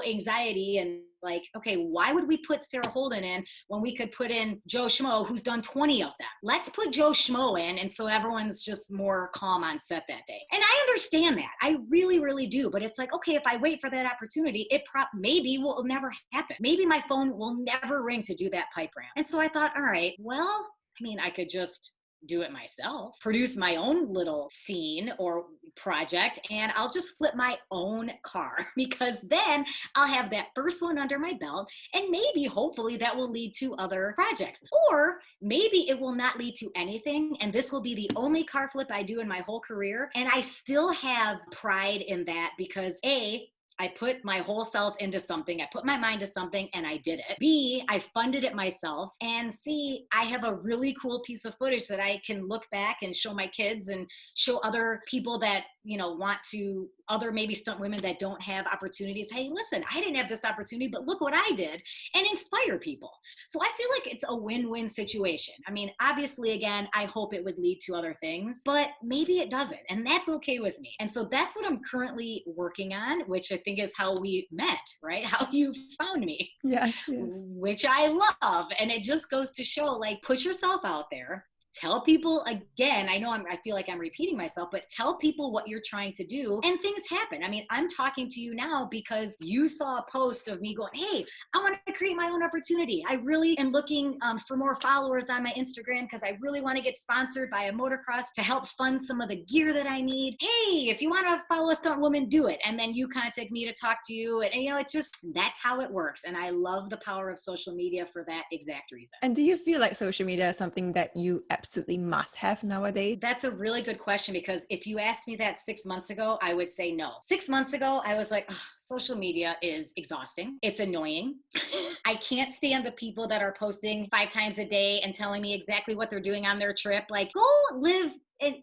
[SPEAKER 2] anxiety and like, okay, why would we put Sara Holden in when we could put in Joe Schmo who's done 20 of them? Let's put Joe Schmo in. And so everyone's just more calm on set that day. And I understand that. I really, really do. But it's like, okay, if I wait for that opportunity, it maybe will never happen. Maybe my phone will never ring to do that pipe ramp. And so I thought, all right, well, I could just do it myself, produce my own little scene or project, and I'll just flip my own car because then I'll have that first one under my belt and maybe hopefully that will lead to other projects, or maybe it will not lead to anything and this will be the only car flip I do in my whole career, and I still have pride in that because I put my whole self into something. I put my mind to something and I did it. B, I funded it myself. And C, I have a really cool piece of footage that I can look back and show my kids and show other people that, want to, other maybe stunt women that don't have opportunities. Hey, listen, I didn't have this opportunity, but look what I did, and inspire people. So I feel like it's a win-win situation. Obviously, again, I hope it would lead to other things, but maybe it doesn't. And that's okay with me. And so that's what I'm currently working on, which I think is how we met, right? How you found me.
[SPEAKER 1] Yes.
[SPEAKER 2] Which I love. And it just goes to show, like, put yourself out there. tell people again, I feel like I'm repeating myself, but tell people what you're trying to do and things happen. I mean, I'm talking to you now because you saw a post of me going, hey, I want to create my own opportunity. I really am looking for more followers on my Instagram because I really want to get sponsored by a motocross to help fund some of the gear that I need. Hey, if you want to follow a stunt woman, do it. And then you contact me to talk to you. And you know, it's just, that's how it works. And I love the power of social media for that exact reason.
[SPEAKER 1] And do you feel like social media is something that you absolutely must have nowadays?
[SPEAKER 2] That's a really good question, because if you asked me that 6 months ago, I would say no. 6 months ago, I was like, social media is exhausting. It's annoying. I can't stand the people that are posting 5 times a day and telling me exactly what they're doing on their trip. Like, go live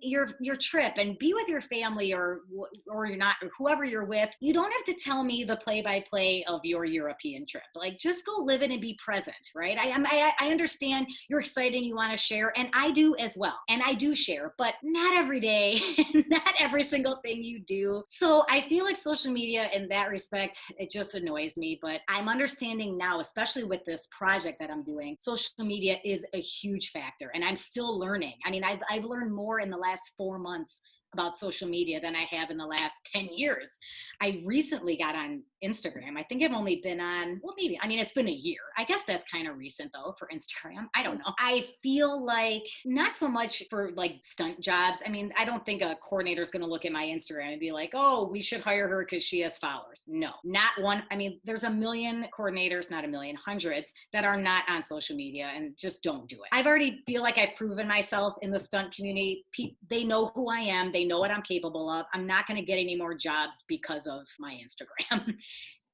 [SPEAKER 2] your trip and be with your family or you're not, or whoever you're with. You don't have to tell me the play-by-play of your European trip. Like, just go live it and be present, right? I understand you're excited and you want to share, and I do as well. And I do share, but not every day, not every single thing you do. So I feel like social media in that respect, it just annoys me, but I'm understanding now, especially with this project that I'm doing, social media is a huge factor, and I'm still learning. I mean, I've learned more in the last 4 months about social media than I have in the last 10 years. I recently got on Instagram. I think I've only been on, well, maybe, I mean, it's been a year. I guess that's kind of recent though for Instagram. I don't know. I feel like not so much for like stunt jobs. I mean, I don't think a coordinator is going to look at my Instagram and be like, oh, we should hire her because she has followers. No, not one. I mean, there's a million coordinators, not a million, hundreds that are not on social media and just don't do it. I've already feel like I've proven myself in the stunt community. They know who I am. They know what I'm capable of. I'm not going to get any more jobs because of my Instagram.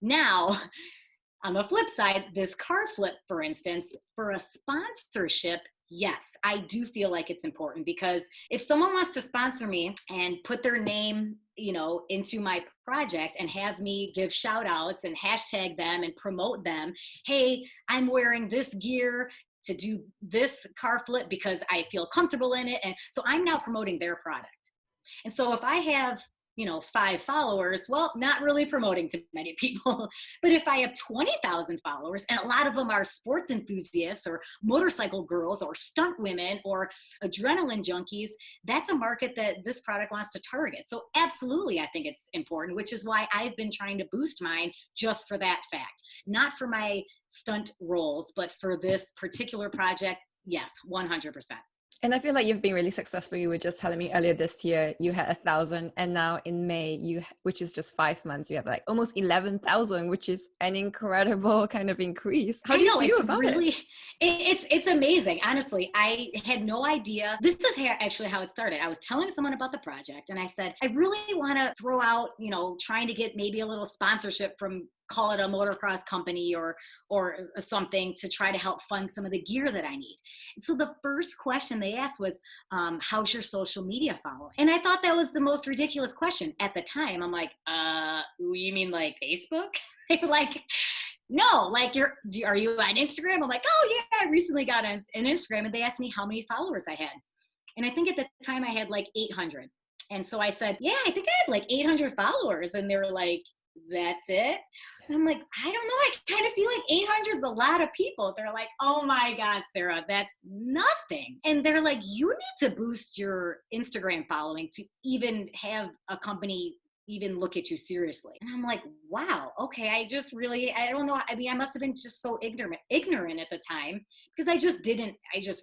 [SPEAKER 2] Now, on the flip side, this car flip, for instance, for a sponsorship, yes, I do feel like it's important, because if someone wants to sponsor me and put their name, you know, into my project and have me give shout outs and hashtag them and promote them, hey, I'm wearing this gear to do this car flip because I feel comfortable in it. And so I'm now promoting their product. And so if I have, you know, 5 followers, well, not really promoting to many people. But if I have 20,000 followers, and a lot of them are sports enthusiasts or motorcycle girls or stunt women or adrenaline junkies, that's a market that this product wants to target. So absolutely, I think it's important, which is why I've been trying to boost mine just for that fact. Not for my stunt roles, but for this particular project, yes, 100%.
[SPEAKER 1] And I feel like you've been really successful. You were just telling me earlier this year you had 1,000, and now in May which is just 5 months, you have like almost 11,000, which is an incredible kind of increase. How do you feel about it?
[SPEAKER 2] It's amazing. Honestly, I had no idea. This is actually how it started. I was telling someone about the project, and I said, I really want to throw out, you know, trying to get maybe a little sponsorship from, call it a motocross company or something, to try to help fund some of the gear that I need. And so the first question they asked was, how's your social media following? And I thought that was the most ridiculous question at the time. I'm like, you mean like Facebook? They were like, no, like are you on Instagram? I'm like, oh yeah, I recently got on Instagram. And they asked me how many followers I had. And I think at the time I had like 800. And so I said, yeah, I think I had like 800 followers. And they were like, that's it? And I'm like, I don't know. I kind of feel like 800 is a lot of people. They're like, oh my God, Sarah, that's nothing. And they're like, you need to boost your Instagram following to even have a company even look at you seriously. And I'm like, wow, okay, I don't know. I mean, I must have been just so ignorant at the time, because I just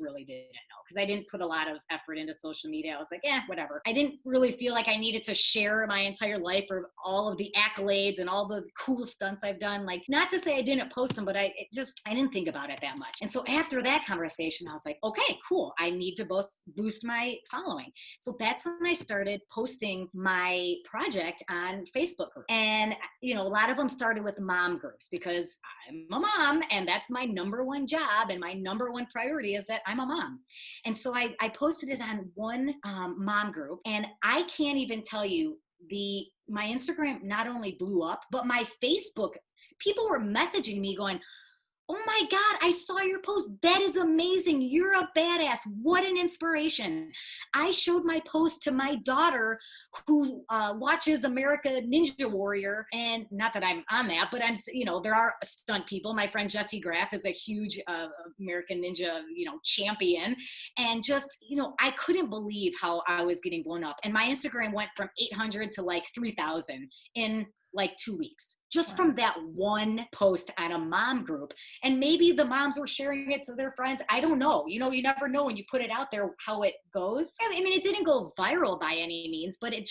[SPEAKER 2] really didn't know, because I didn't put a lot of effort into social media. I was like, whatever. I didn't really feel like I needed to share my entire life or all of the accolades and all the cool stunts I've done. Like, not to say I didn't post them, but I didn't think about it that much. And so after that conversation, I was like, okay, cool. I need to boost my following. So that's when I started posting my project on Facebook group. And, you know, a lot of them started with mom groups, because I'm a mom and that's my number one job. And my number one priority is that I'm a mom. And so I posted it on one mom group, and I can't even tell you, my Instagram not only blew up, but my Facebook, people were messaging me going, oh my God, I saw your post. That is amazing. You're a badass. What an inspiration. I showed my post to my daughter who watches America Ninja Warrior. And not that I'm on that, but there are stunt people. My friend Jesse Graff is a huge American Ninja, champion. And just, I couldn't believe how I was getting blown up. And my Instagram went from 800 to like 3,000 in like 2 weeks, just from that one post on a mom group. And maybe the moms were sharing it to their friends. I don't know. You never know when you put it out there how it goes. I mean, it didn't go viral by any means, but it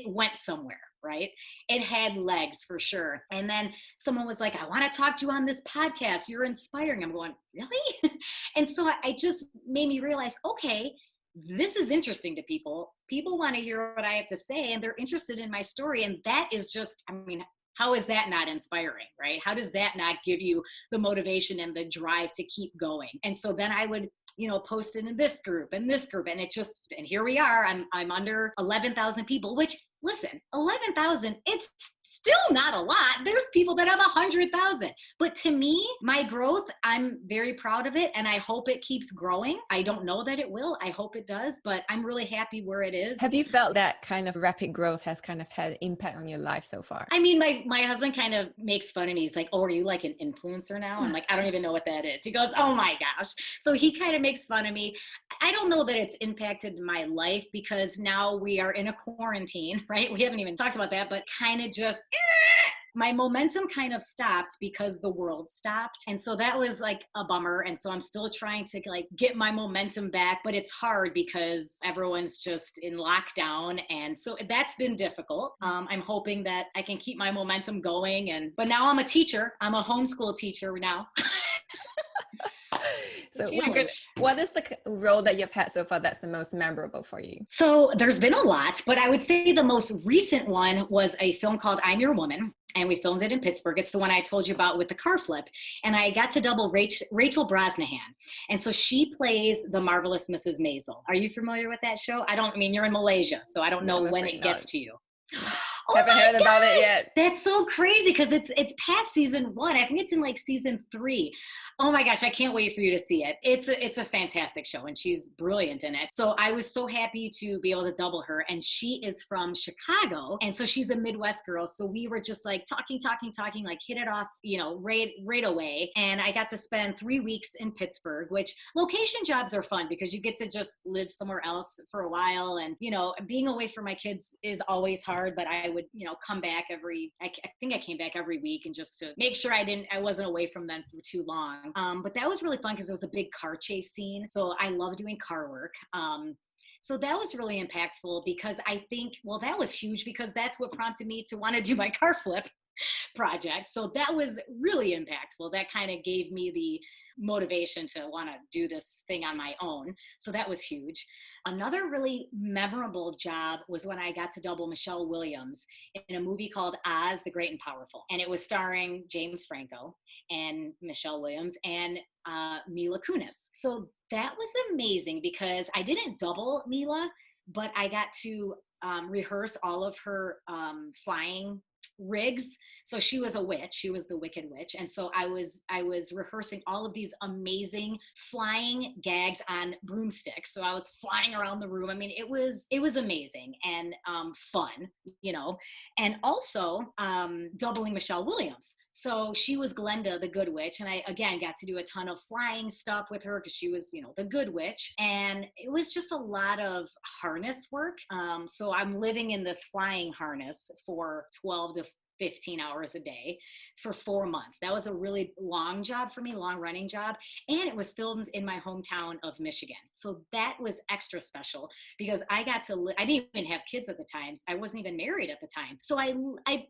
[SPEAKER 2] went somewhere, right? It had legs for sure. And then someone was like, I want to talk to you on this podcast. You're inspiring. I'm going, really? And so I just made me realize, okay, this is interesting to people. People want to hear what I have to say, and they're interested in my story. And that is just, I mean, how is that not inspiring, right? How does that not give you the motivation and the drive to keep going? And so then I would, post it in this group and this group, and and here we are. I'm under 11,000 people, which, listen, 11,000, it's still not a lot. There's people that have 100,000. But to me, my growth, I'm very proud of it, and I hope it keeps growing. I don't know that it will. I hope it does, but I'm really happy where it is.
[SPEAKER 1] Have you felt that kind of rapid growth has kind of had impact on your life so far?
[SPEAKER 2] I mean, my husband kind of makes fun of me. He's like, oh, are you like an influencer now? I'm like, I don't even know what that is. He goes, oh my gosh. So he kind of makes fun of me. I don't know that it's impacted my life because now we are in a quarantine, right? We haven't even talked about that, but kind of just, my momentum kind of stopped because the world stopped. And so that was like a bummer. And so I'm still trying to like get my momentum back, but it's hard because everyone's just in lockdown. And so that's been difficult. I'm hoping that I can keep my momentum going. But now I'm a teacher. I'm a homeschool teacher now.
[SPEAKER 1] So what is the role that you've had so far that's the most memorable for you?
[SPEAKER 2] So there's been a lot, but I would say the most recent one was a film called I'm Your Woman. And we filmed it in Pittsburgh. It's the one I told you about with the car flip. And I got to double Rachel Brosnahan. And so she plays the marvelous Mrs. Maisel. Are you familiar with that show? You're in Malaysia, so I don't know when it gets to you. Oh,
[SPEAKER 1] haven't heard about it yet.
[SPEAKER 2] That's so crazy because it's past season 1. I think it's in like season 3. Oh my gosh, I can't wait for you to see it. It's a fantastic show, and she's brilliant in it. So I was so happy to be able to double her. And she is from Chicago, and so she's a Midwest girl. So we were just like talking, like hit it off, right away. And I got to spend 3 weeks in Pittsburgh, which location jobs are fun because you get to just live somewhere else for a while. And being away from my kids is always hard, but I would come back I think I came back every week, and just to make sure I wasn't away from them for too long. But that was really fun because it was a big car chase scene. So I love doing car work. So that was really impactful because I think, that was huge because that's what prompted me to want to do my car flip project. So that was really impactful. That kind of gave me the motivation to want to do this thing on my own. So that was huge. Another really memorable job was when I got to double Michelle Williams in a movie called Oz, the Great and Powerful. And it was starring James Franco and Michelle Williams and Mila Kunis. So that was amazing because I didn't double Mila, but I got to rehearse all of her flying rigs. So she was a witch. She was the Wicked Witch. And so I was rehearsing all of these amazing flying gags on broomsticks. So I was flying around the room. I mean, it was amazing and fun, and also doubling Michelle Williams. So she was Glenda, the Good Witch. And I, again, got to do a ton of flying stuff with her because she was, the Good Witch. And it was just a lot of harness work. So I'm living in this flying harness for 12 to 15 hours a day for 4 months. That was a really long job for me, long running job. And it was filmed in my hometown of Michigan. So that was extra special because I got to I didn't even have kids at the time. I wasn't even married at the time. So I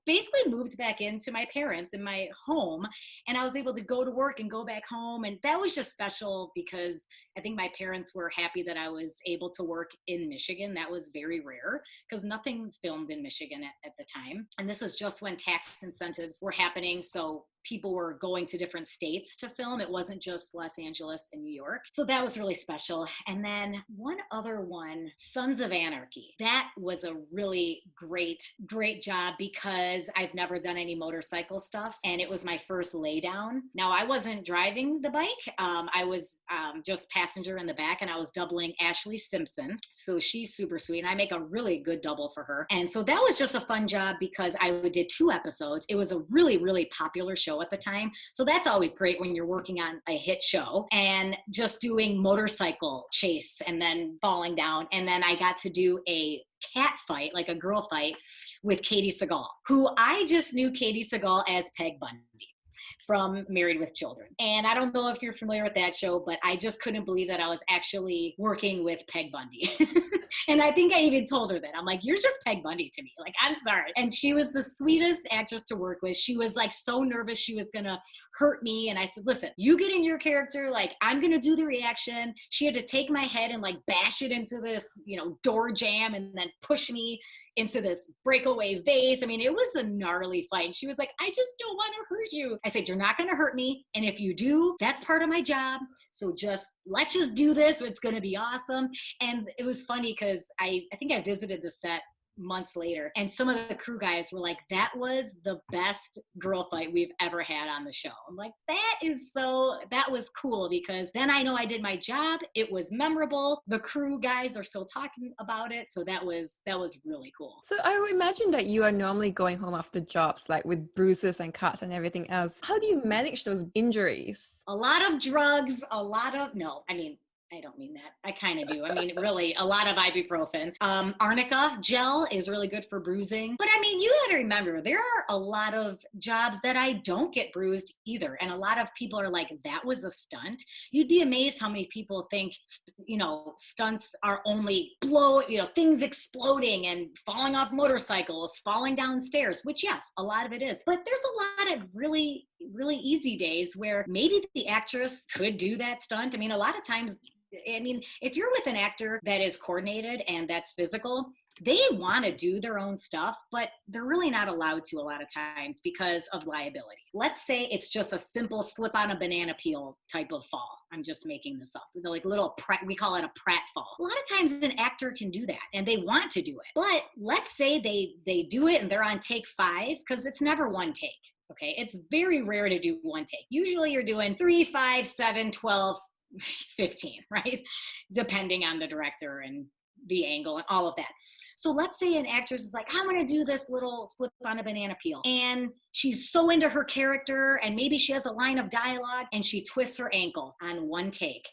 [SPEAKER 2] basically moved back into my parents in my home, and I was able to go to work and go back home. And that was just special because I think my parents were happy that I was able to work in Michigan. That was very rare because nothing filmed in Michigan at the time. And this was just when tax incentives were happening. So people were going to different states to film. It wasn't just Los Angeles and New York. So that was really special. And then one other one, Sons of Anarchy. That was a really great, great job because I've never done any motorcycle stuff. And it was my first laydown. Now, I wasn't driving the bike. I was just passenger in the back, and I was doubling Ashley Simpson. So she's super sweet, and I make a really good double for her. And so that was just a fun job because I did 2 episodes. It was a really, really popular show at the time. So that's always great when you're working on a hit show, and just doing motorcycle chase and then falling down. And then I got to do a cat fight, like a girl fight, with Katie Sagal, who I just knew Katie Sagal as Peg Bundy from Married with Children. And I don't know if you're familiar with that show, but I just couldn't believe that I was actually working with Peg Bundy. And I think I even told her that. I'm like, you're just Peg Bundy to me. Like, I'm sorry. And she was the sweetest actress to work with. She was like so nervous she was going to hurt me. And I said, listen, you get in your character. Like, I'm going to do the reaction. She had to take my head and like bash it into this, door jam and then push me into this breakaway vase. I mean, it was a gnarly fight. And she was like, I just don't want to hurt you. I said, you're not going to hurt me. And if you do, that's part of my job. So let's just do this. It's going to be awesome. And it was funny because I think I visited the set months later, and some of the crew guys were like, that was the best girl fight we've ever had on the show. I'm like, that was cool, because then I know I did my job. It was memorable. The crew guys are still talking about it. So that was really cool.
[SPEAKER 1] So I would imagine that you are normally going home after jobs, like with bruises and cuts and everything else. How do you manage those injuries?
[SPEAKER 2] A lot of drugs, I don't mean that. I kind of do. I mean, really, a lot of ibuprofen. Arnica gel is really good for bruising. But I mean, you got to remember, there are a lot of jobs that I don't get bruised either. And a lot of people are like, that was a stunt. You'd be amazed how many people think, stunts are only things exploding and falling off motorcycles, falling down stairs, which yes, a lot of it is. But there's a lot of really, really easy days where maybe the actress could do that stunt. I mean, a lot of times, if you're with an actor that is coordinated and that's physical, they want to do their own stuff, but they're really not allowed to a lot of times because of liability. Let's say it's just a simple slip on a banana peel type of fall. I'm just making this up. They're like we call it a Pratt fall. A lot of times an actor can do that and they want to do it. But let's say they do it and they're on take 5, because it's never one take. Okay. It's very rare to do one take. Usually you're doing 3, 5, 7, 12, 15, right? Depending on the director and the angle and all of that. So let's say an actress is like, I'm going to do this little slip on a banana peel. And she's so into her character, and maybe she has a line of dialogue and she twists her ankle on one take.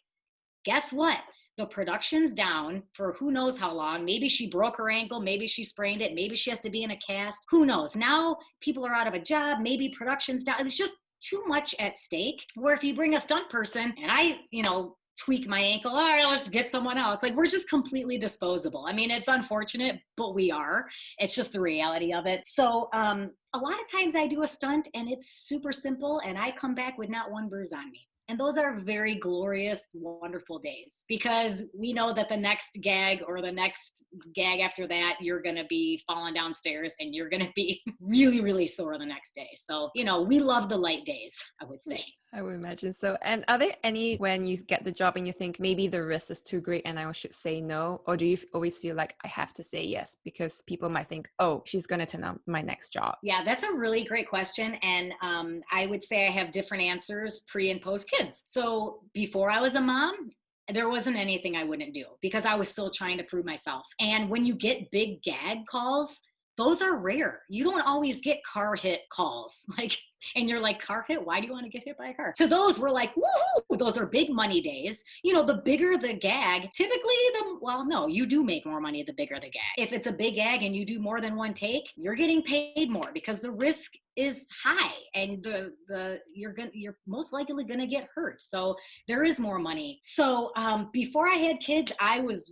[SPEAKER 2] Guess what? The production's down for who knows how long. Maybe she broke her ankle. Maybe she sprained it. Maybe she has to be in a cast. Who knows? Now people are out of a job. Maybe production's down. It's just too much at stake. Where if you bring a stunt person and I, tweak my ankle, all right, let's get someone else. Like, we're just completely disposable. I mean, it's unfortunate, but we are. It's just the reality of it. So a lot of times I do a stunt and it's super simple and I come back with not one bruise on me. And those are very glorious, wonderful days, because we know that the next gag or the next gag after that, you're going to be falling downstairs and you're going to be really, really sore the next day. So, we love the light days, I would say.
[SPEAKER 1] I would imagine so. And are there any when you get the job and you think maybe the risk is too great and I should say no? Or do you always feel like I have to say yes because people might think, oh, she's going to turn on my next job?
[SPEAKER 2] Yeah, that's a really great question. And I would say I have different answers pre and post kids. So before I was a mom, there wasn't anything I wouldn't do because I was still trying to prove myself. And when you get big gag calls, those are rare. You don't always get car hit calls. And you're like, car hit? Why do you want to get hit by a car? So those were like, woohoo, those are big money days. The bigger the gag, typically you do make more money the bigger the gag. If it's a big gag and you do more than one take, you're getting paid more because the risk is high and you're most likely going to get hurt. So there is more money. So before I had kids, I was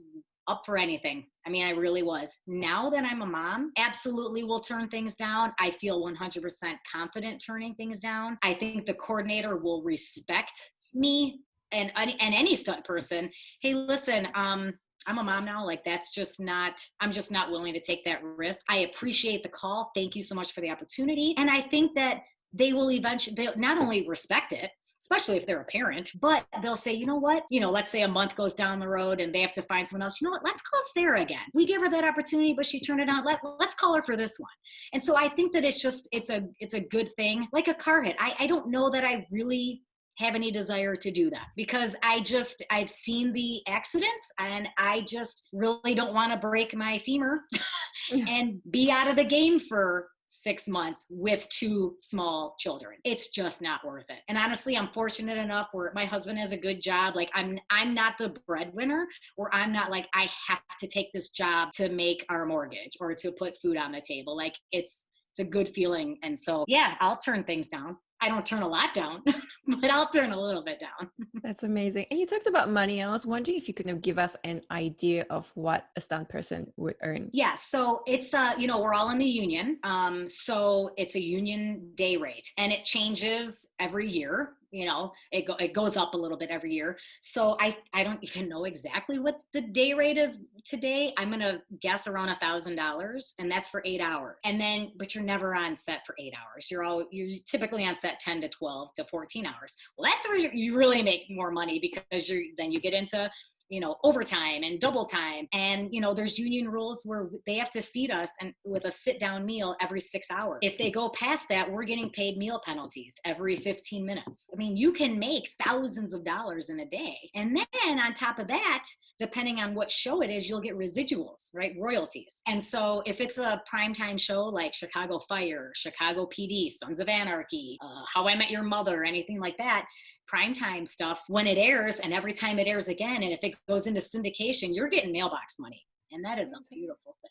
[SPEAKER 2] up for anything. I mean, I really was. Now that I'm a mom, absolutely will turn things down. I feel 100% confident turning things down. I think the coordinator will respect me and any stunt person. Hey, listen, I'm a mom now. I'm just not willing to take that risk. I appreciate the call. Thank you so much for the opportunity. And I think that they will eventually, they'll not only respect it, especially if they're a parent, but they'll say, you know what, let's say a month goes down the road and they have to find someone else. You know what, let's call Sarah again. We gave her that opportunity, but she turned it down. Let's call her for this one. And so I think that it's a good thing, like a car hit. I don't know that I really have any desire to do that, because I've seen the accidents, and I just really don't want to break my femur and be out of the game for 6 months with 2 small children. It's just not worth it. And honestly, I'm fortunate enough where my husband has a good job. Like I'm not the breadwinner, or I'm not like, I have to take this job to make our mortgage or to put food on the table. Like it's a good feeling. And so, yeah, I'll turn things down. I don't turn a lot down, but I'll turn a little bit down.
[SPEAKER 1] That's amazing. And you talked about money. I was wondering if you could give us an idea of what a stunt person would earn.
[SPEAKER 2] Yeah, so it's we're all in the union. So it's a union day rate, and it changes every year. It goes up a little bit every year. So I don't even know exactly what the day rate is today. I'm gonna guess around $1,000, and that's for 8 hours. And then, but you're never on set for 8 hours. You're typically on set 10 to 12 to 14 hours. Well, that's where you really make more money, because then you get into overtime and double time. And, there's union rules where they have to feed us and with a sit down meal every 6 hours. If they go past that, we're getting paid meal penalties every 15 minutes. I mean, you can make thousands of dollars in a day. And then on top of that, depending on what show it is, you'll get residuals, right? Royalties. And so if it's a primetime show like Chicago Fire, Chicago PD, Sons of Anarchy, How I Met Your Mother, anything like that, primetime stuff, when it airs, and every time it airs again, and if it goes into syndication, you're getting mailbox money. And that is a beautiful thing.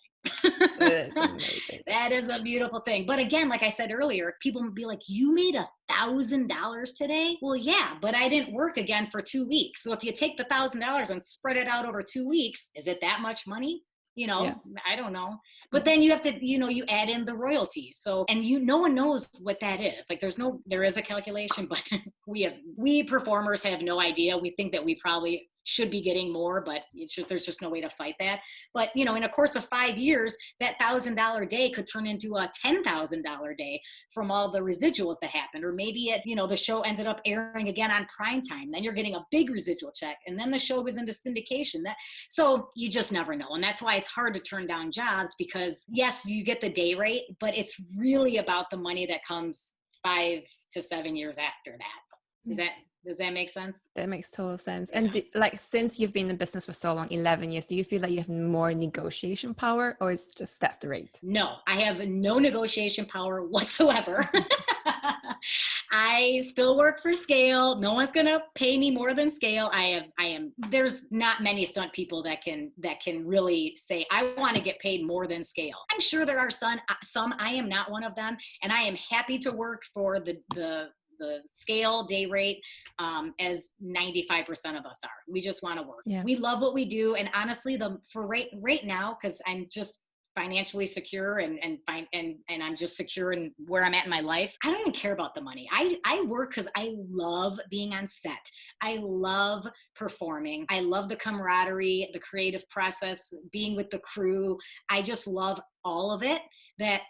[SPEAKER 1] That's amazing.
[SPEAKER 2] That is a beautiful thing. But again, like I said earlier, people would be like, you made $1,000 today? Well, yeah, but I didn't work again for 2 weeks. So if you take the $1,000 and spread it out over 2 weeks, is it that much money? Yeah. I don't know. But then you have to, you add in the royalties. So, and no one knows what that is. Like there is a calculation, but we performers have no idea. We think that we probably should be getting more, but there's just no way to fight that. But, in a course of 5 years, that $1,000 day could turn into a $10,000 day from all the residuals that happened. Or maybe the show ended up airing again on prime time. Then you're getting a big residual check, and then the show goes into syndication. So you just never know. And that's why it's hard to turn down jobs, because yes, you get the day rate, but it's really about the money that comes 5 to 7 years after that. Does that make sense?
[SPEAKER 1] That makes total sense.
[SPEAKER 2] Yeah.
[SPEAKER 1] And since you've been in business for so long, 11 years, do you feel like you have more negotiation power, or is just that's the rate?
[SPEAKER 2] No, I have no negotiation power whatsoever. I still work for scale. No one's going to pay me more than scale. There's not many stunt people that can really say, I want to get paid more than scale. I'm sure there are some. I am not one of them. And I am happy to work for the scale day rate, as 95% of us are. We just want to work. Yeah. We love what we do. And honestly, for right now, because I'm just financially secure and I'm just secure in where I'm at in my life, I don't even care about the money. I work because I love being on set. I love performing. I love the camaraderie, the creative process, being with the crew. I just love all of it. That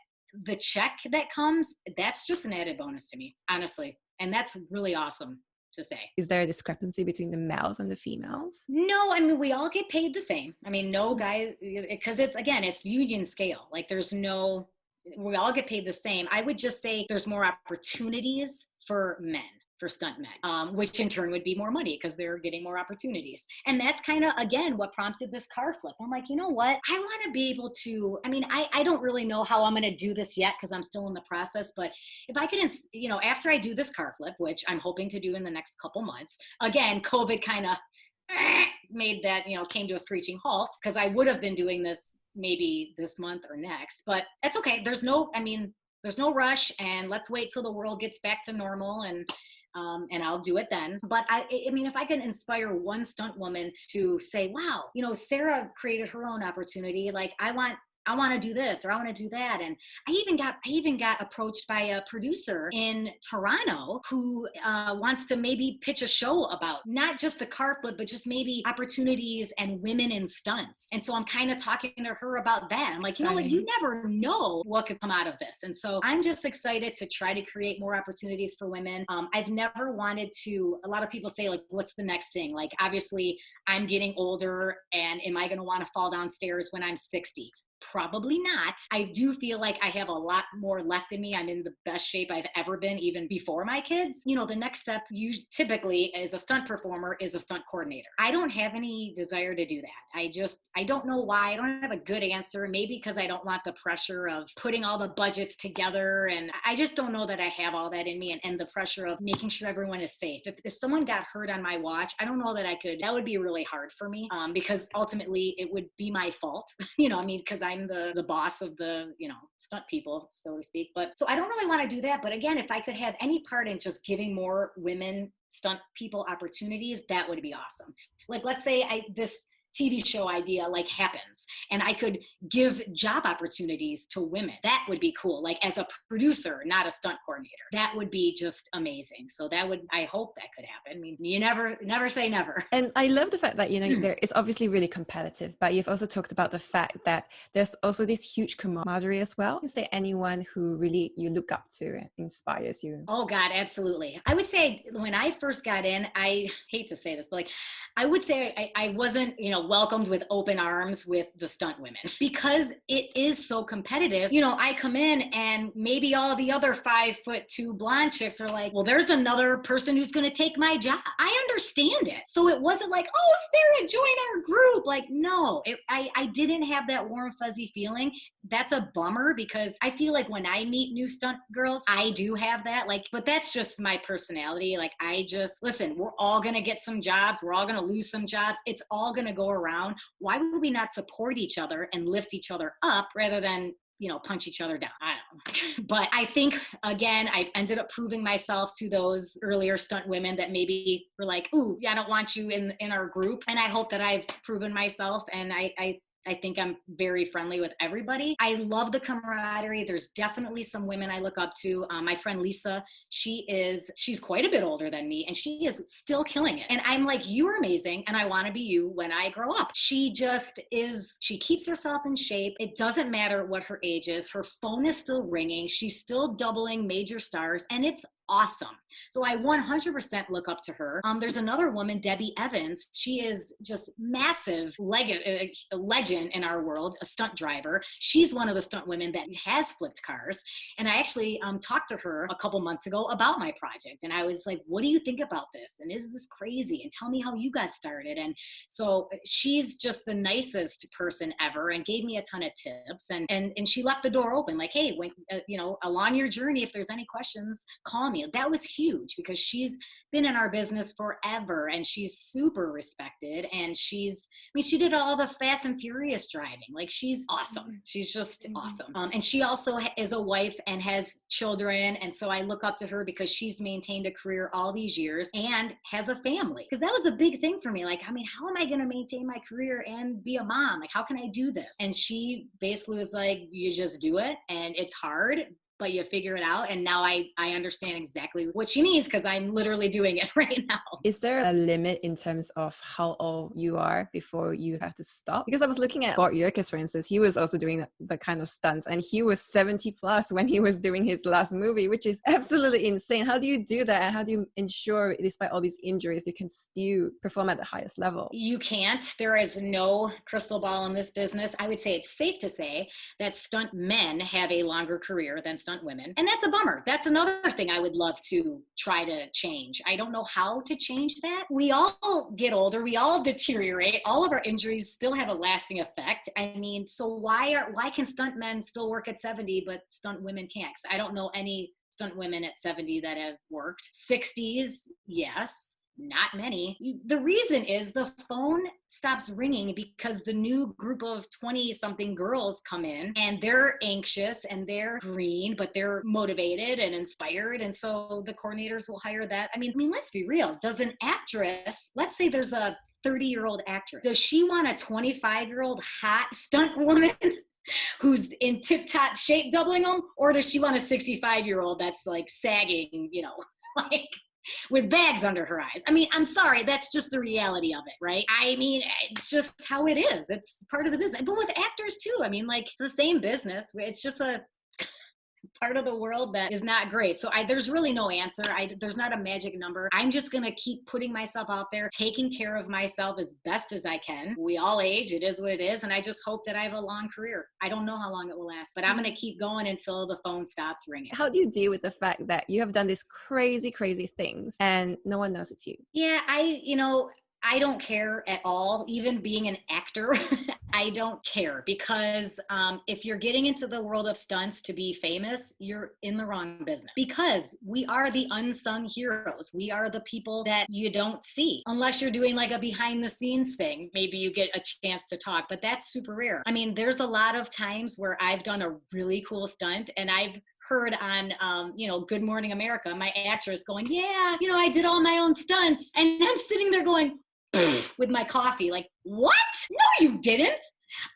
[SPEAKER 2] the check that comes, that's just an added bonus to me, honestly. And that's really awesome to say.
[SPEAKER 1] Is there a discrepancy between the males and the females?
[SPEAKER 2] No, I mean, we all get paid the same. I mean, no guy, because it's union scale. Like we all get paid the same. I would just say there's more opportunities for men, for stunt men, which in turn would be more money because they're getting more opportunities. And that's kind of, again, what prompted this car flip. I'm like, you know what? I want to be able to, I don't really know how I'm going to do this yet because I'm still in the process. But if I could, after I do this car flip, which I'm hoping to do in the next couple months, again, COVID kind of made that, came to a screeching halt, because I would have been doing this maybe this month or next, but that's okay. There's no rush, and let's wait till the world gets back to normal, and I'll do it then. But if I can inspire one stunt woman to say, wow, Sarah created her own opportunity. Like, I want I want to do this or I want to do that. And I even got approached by a producer in Toronto who wants to maybe pitch a show about not just the car flip, but just maybe opportunities and women in stunts. And so I'm kind of talking to her about that. I'm like, you know what, you never know what could come out of this. And so I'm just excited to try to create more opportunities for women. I've never wanted to, a lot of people say like, what's the next thing? Like, obviously I'm getting older, and am I going to want to fall downstairs when I'm 60? Probably not. I do feel like I have a lot more left in me. I'm in the best shape I've ever been, even before my kids. You know, the next step typically as a stunt performer is a stunt coordinator. I don't have any desire to do that. I don't know why. I don't have a good answer. Maybe because I don't want the pressure of putting all the budgets together. And I just don't know that I have all that in me, and the pressure of making sure everyone is safe. If someone got hurt on my watch, I don't know that that would be really hard for me, because ultimately it would be my fault, you know, I mean, because I'm the boss of the, you know, stunt people, so to speak. But so I don't really want to do that. But again, if I could have any part in just giving more women stunt people opportunities, that would be awesome. Like, let's say this TV show idea like happens and I could give job opportunities to women. That would be cool. Like as a producer, not a stunt coordinator. That would be just amazing. So I hope that could happen. I mean, you never say never.
[SPEAKER 1] And I love the fact that, you know, it's obviously really competitive, but you've also talked about the fact that there's also this huge camaraderie as well. Is there anyone who really you look up to and inspires you?
[SPEAKER 2] Oh God, absolutely. I would say when I first got in, I hate to say this, but like, I would say I wasn't, you know, welcomed with open arms with the stunt women because it is so competitive. You know, I come in and maybe all the other 5'2" blonde chicks are like, well, there's another person who's going to take my job. I understand it. So it wasn't like, oh, Sarah, join our group. Like, no, I didn't have that warm, fuzzy feeling. That's a bummer because I feel like when I meet new stunt girls, I do have that. Like, but that's just my personality. Like, listen, we're all going to get some jobs. We're all going to lose some jobs. It's all going to go around. Why would we not support each other and lift each other up rather than, you know, punch each other down? I don't know. But I think, again, I ended up proving myself to those earlier stunt women that maybe were like, ooh, yeah, I don't want you in our group. And I hope that I've proven myself. And I think I'm very friendly with everybody. I love the camaraderie. There's definitely some women I look up to. My friend Lisa, she's quite a bit older than me, and she is still killing it. And I'm like, you are amazing, and I want to be you when I grow up. She keeps herself in shape. It doesn't matter what her age is. Her phone is still ringing. She's still doubling major stars, and it's awesome. So I 100% look up to her. There's another woman, Debbie Evans. She is just massive legend in our world, a stunt driver. She's one of the stunt women that has flipped cars. And I actually talked to her a couple months ago about my project. And I was like, what do you think about this? And is this crazy? And tell me how you got started. And so she's just the nicest person ever and gave me a ton of tips. And she left the door open, like, hey, when, you know, along your journey, if there's any questions, call me. That was huge because she's been in our business forever and she's super respected. And she did all the Fast and Furious driving. Like, she's awesome. She's just awesome. And she also is a wife and has children. And so I look up to her because she's maintained a career all these years and has a family. Because that was a big thing for me. Like, I mean, how am I going to maintain my career and be a mom? Like, how can I do this? And she basically was like, you just do it. And it's hard, but you figure it out. And now I understand exactly what she means because I'm literally doing it right now.
[SPEAKER 1] Is there a limit in terms of how old you are before you have to stop? Because I was looking at Bob Yerkes, for instance. He was also doing the kind of stunts, and he was 70 plus when he was doing his last movie, which is absolutely insane. How do you do that? And how do you ensure, despite all these injuries, you can still perform at the highest level?
[SPEAKER 2] You can't. There is no crystal ball in this business. I would say it's safe to say that stunt men have a longer career than stunt women. And that's a bummer. That's another thing I would love to try to change. I don't know how to change that. We all get older. We all deteriorate. All of our injuries still have a lasting effect. I mean, so why can stunt men still work at 70, but stunt women can't? 'Cause I don't know any stunt women at 70 that have worked. 60s, yes. Not many. The reason is the phone stops ringing because the new group of 20-something girls come in and they're anxious and they're green, but they're motivated and inspired. And so the coordinators will hire that. I mean, let's be real. Does an actress, let's say there's a 30-year-old actress, does she want a 25-year-old hot stunt woman who's in tip-top shape doubling them, or does she want a 65-year-old that's like sagging, you know, like with bags under her eyes? I mean, I'm sorry, that's just the reality of it, right? I mean, it's just how it is. It's part of the business. But with actors too, I mean, like, it's the same business. It's just a part of the world that is not great. So there's really no answer. There's not a magic number. I'm just going to keep putting myself out there, taking care of myself as best as I can. We all age. It is what it is. And I just hope that I have a long career. I don't know how long it will last, but I'm going to keep going until the phone stops ringing.
[SPEAKER 1] How do you deal with the fact that you have done these crazy, crazy things and no one knows it's you?
[SPEAKER 2] Yeah, I don't care at all. Even being an actor, I don't care, because if you're getting into the world of stunts to be famous, you're in the wrong business, because we are the unsung heroes. We are the people that you don't see unless you're doing like a behind the scenes thing. Maybe you get a chance to talk, but that's super rare. I mean, there's a lot of times where I've done a really cool stunt and I've heard on, Good Morning America, my actress going, yeah, I did all my own stunts. And I'm sitting there going, with my coffee, like, what? No, you didn't.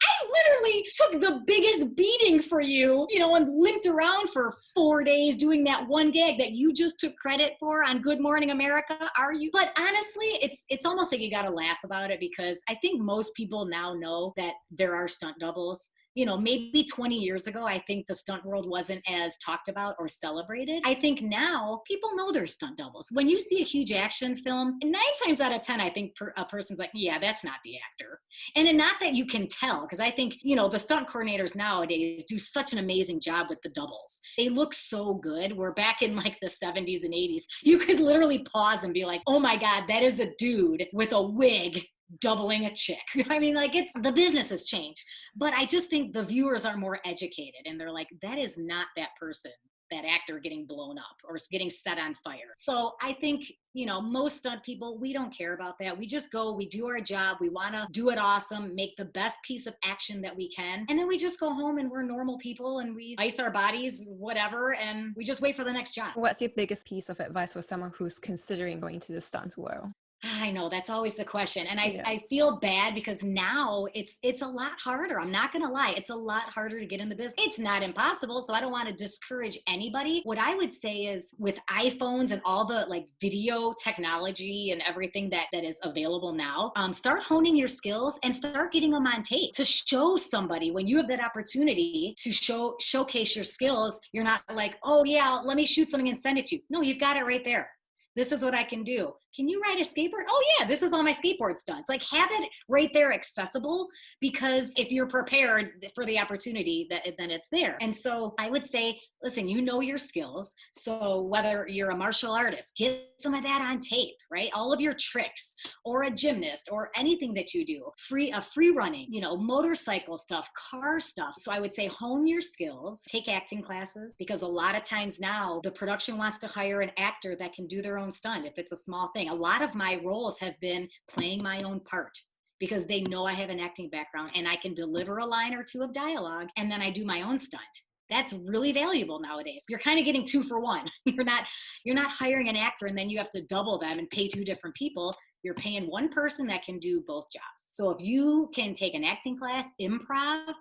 [SPEAKER 2] I literally took the biggest beating for you, and limped around for 4 days doing that one gag that you just took credit for on Good Morning America. Are you? But honestly, it's almost like you got to laugh about it, because I think most people now know that there are stunt doubles. Maybe 20 years ago, I think the stunt world wasn't as talked about or celebrated. I think now people know there's stunt doubles. When you see a huge action film, 9 times out of 10, I think a person's like, yeah, that's not the actor. And not that you can tell, because I think, the stunt coordinators nowadays do such an amazing job with the doubles. They look so good. We're back in like the 70s and 80s. You could literally pause and be like, oh my God, that is a dude with a wig doubling a chick. I mean, like, the business has changed, but I just think the viewers are more educated and they're like, that is not that person, that actor getting blown up or getting set on fire. So I think, most stunt people, we don't care about that. We just go, we do our job. We want to do it awesome, make the best piece of action that we can. And then we just go home and we're normal people and we ice our bodies, whatever, and we just wait for the next job.
[SPEAKER 1] What's your biggest piece of advice for someone who's considering going to the stunt world?
[SPEAKER 2] I know, that's always the question. And
[SPEAKER 1] Yeah.
[SPEAKER 2] I feel bad because now it's a lot harder. I'm not going to lie. It's a lot harder to get in the business. It's not impossible. So I don't want to discourage anybody. What I would say is, with iPhones and all the like video technology and everything that is available now, start honing your skills and start getting them on tape to show somebody when you have that opportunity to showcase your skills. You're not like, oh yeah, let me shoot something and send it to you. No, you've got it right there. This is what I can do. Can you ride a skateboard? Oh yeah, this is all my skateboard stunts. Like, have it right there accessible, because if you're prepared for the opportunity, then it's there. And so I would say, listen, your skills. So whether you're a martial artist, get some of that on tape, right? All of your tricks, or a gymnast, or anything that you do, free running, motorcycle stuff, car stuff. So I would say hone your skills, take acting classes, because a lot of times now the production wants to hire an actor that can do their own stunt if it's a small thing. A lot of my roles have been playing my own part, because they know I have an acting background and I can deliver a line or two of dialogue, and then I do my own stunt. That's really valuable nowadays. You're kind of getting 2 for 1. You're not hiring an actor and then you have to double them and pay 2 different people. You're paying one person that can do both jobs. So if you can take an acting class, improv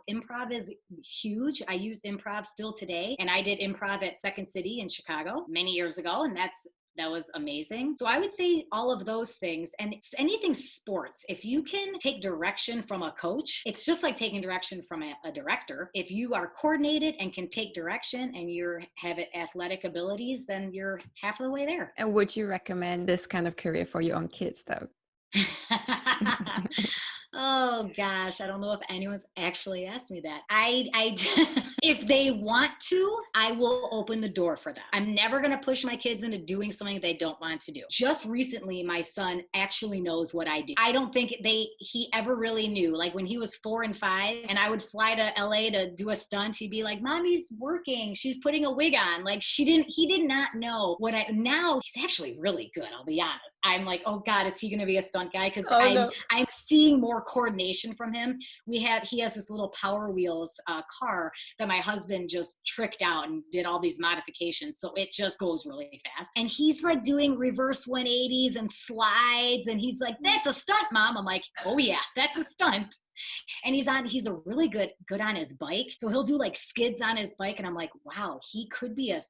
[SPEAKER 2] is huge. I use improv still today. And I did improv at Second City in Chicago many years ago. And that was amazing. So I would say all of those things, and it's anything sports. If you can take direction from a coach, it's just like taking direction from a director. If you are coordinated and can take direction and you have athletic abilities, then you're half of the way there.
[SPEAKER 1] And would you recommend this kind of career for your own kids though?
[SPEAKER 2] Oh gosh, I don't know if anyone's actually asked me that. If they want to, I will open the door for them. I'm never going to push my kids into doing something they don't want to do. Just recently, my son actually knows what I do. I don't think he ever really knew. Like when he was 4 and 5 and I would fly to LA to do a stunt, he'd be like, Mommy's working. She's putting a wig on. Like he did not know now he's actually really good. I'll be honest. I'm like, oh God, is he going to be a stunt guy? Because I'm seeing more coordination from him. He has this little Power Wheels car that my husband just tricked out and did all these modifications. So it just goes really fast. And he's like doing reverse 180s and slides. And he's like, that's a stunt, Mom. I'm like, oh yeah, that's a stunt. And he's a really good on his bike. So he'll do like skids on his bike. And I'm like, wow, he could be a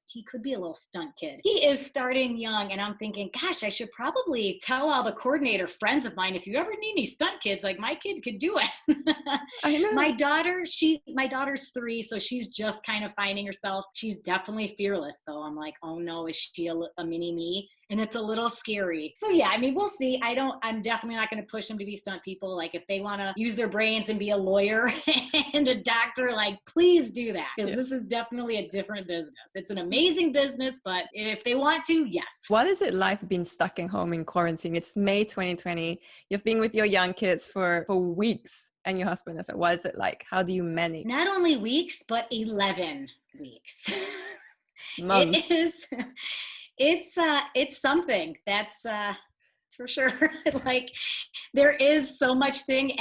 [SPEAKER 2] little stunt kid. He is starting young. And I'm thinking, gosh, I should probably tell all the coordinator friends of mine, if you ever need any stunt kids, like my kid could do it.
[SPEAKER 1] I know.
[SPEAKER 2] My daughter's 3, so she's just kind of finding herself. She's definitely fearless though. I'm like, oh no, is she a mini me? And it's a little scary. So yeah, I mean, we'll see. I'm definitely not going to push them to be stunt people. Like if they want to use their brains and be a lawyer and a doctor, like please do that. Because this is definitely a different business. It's an amazing business, but if they want to, yes.
[SPEAKER 1] What is it like being stuck in home in quarantine? It's May 2020. You've been with your young kids for weeks and your husband as well. What is it like? How do you manage?
[SPEAKER 2] Not only weeks, but 11 weeks.
[SPEAKER 1] Months.
[SPEAKER 2] It is. It's something that's for sure. Like there is such thing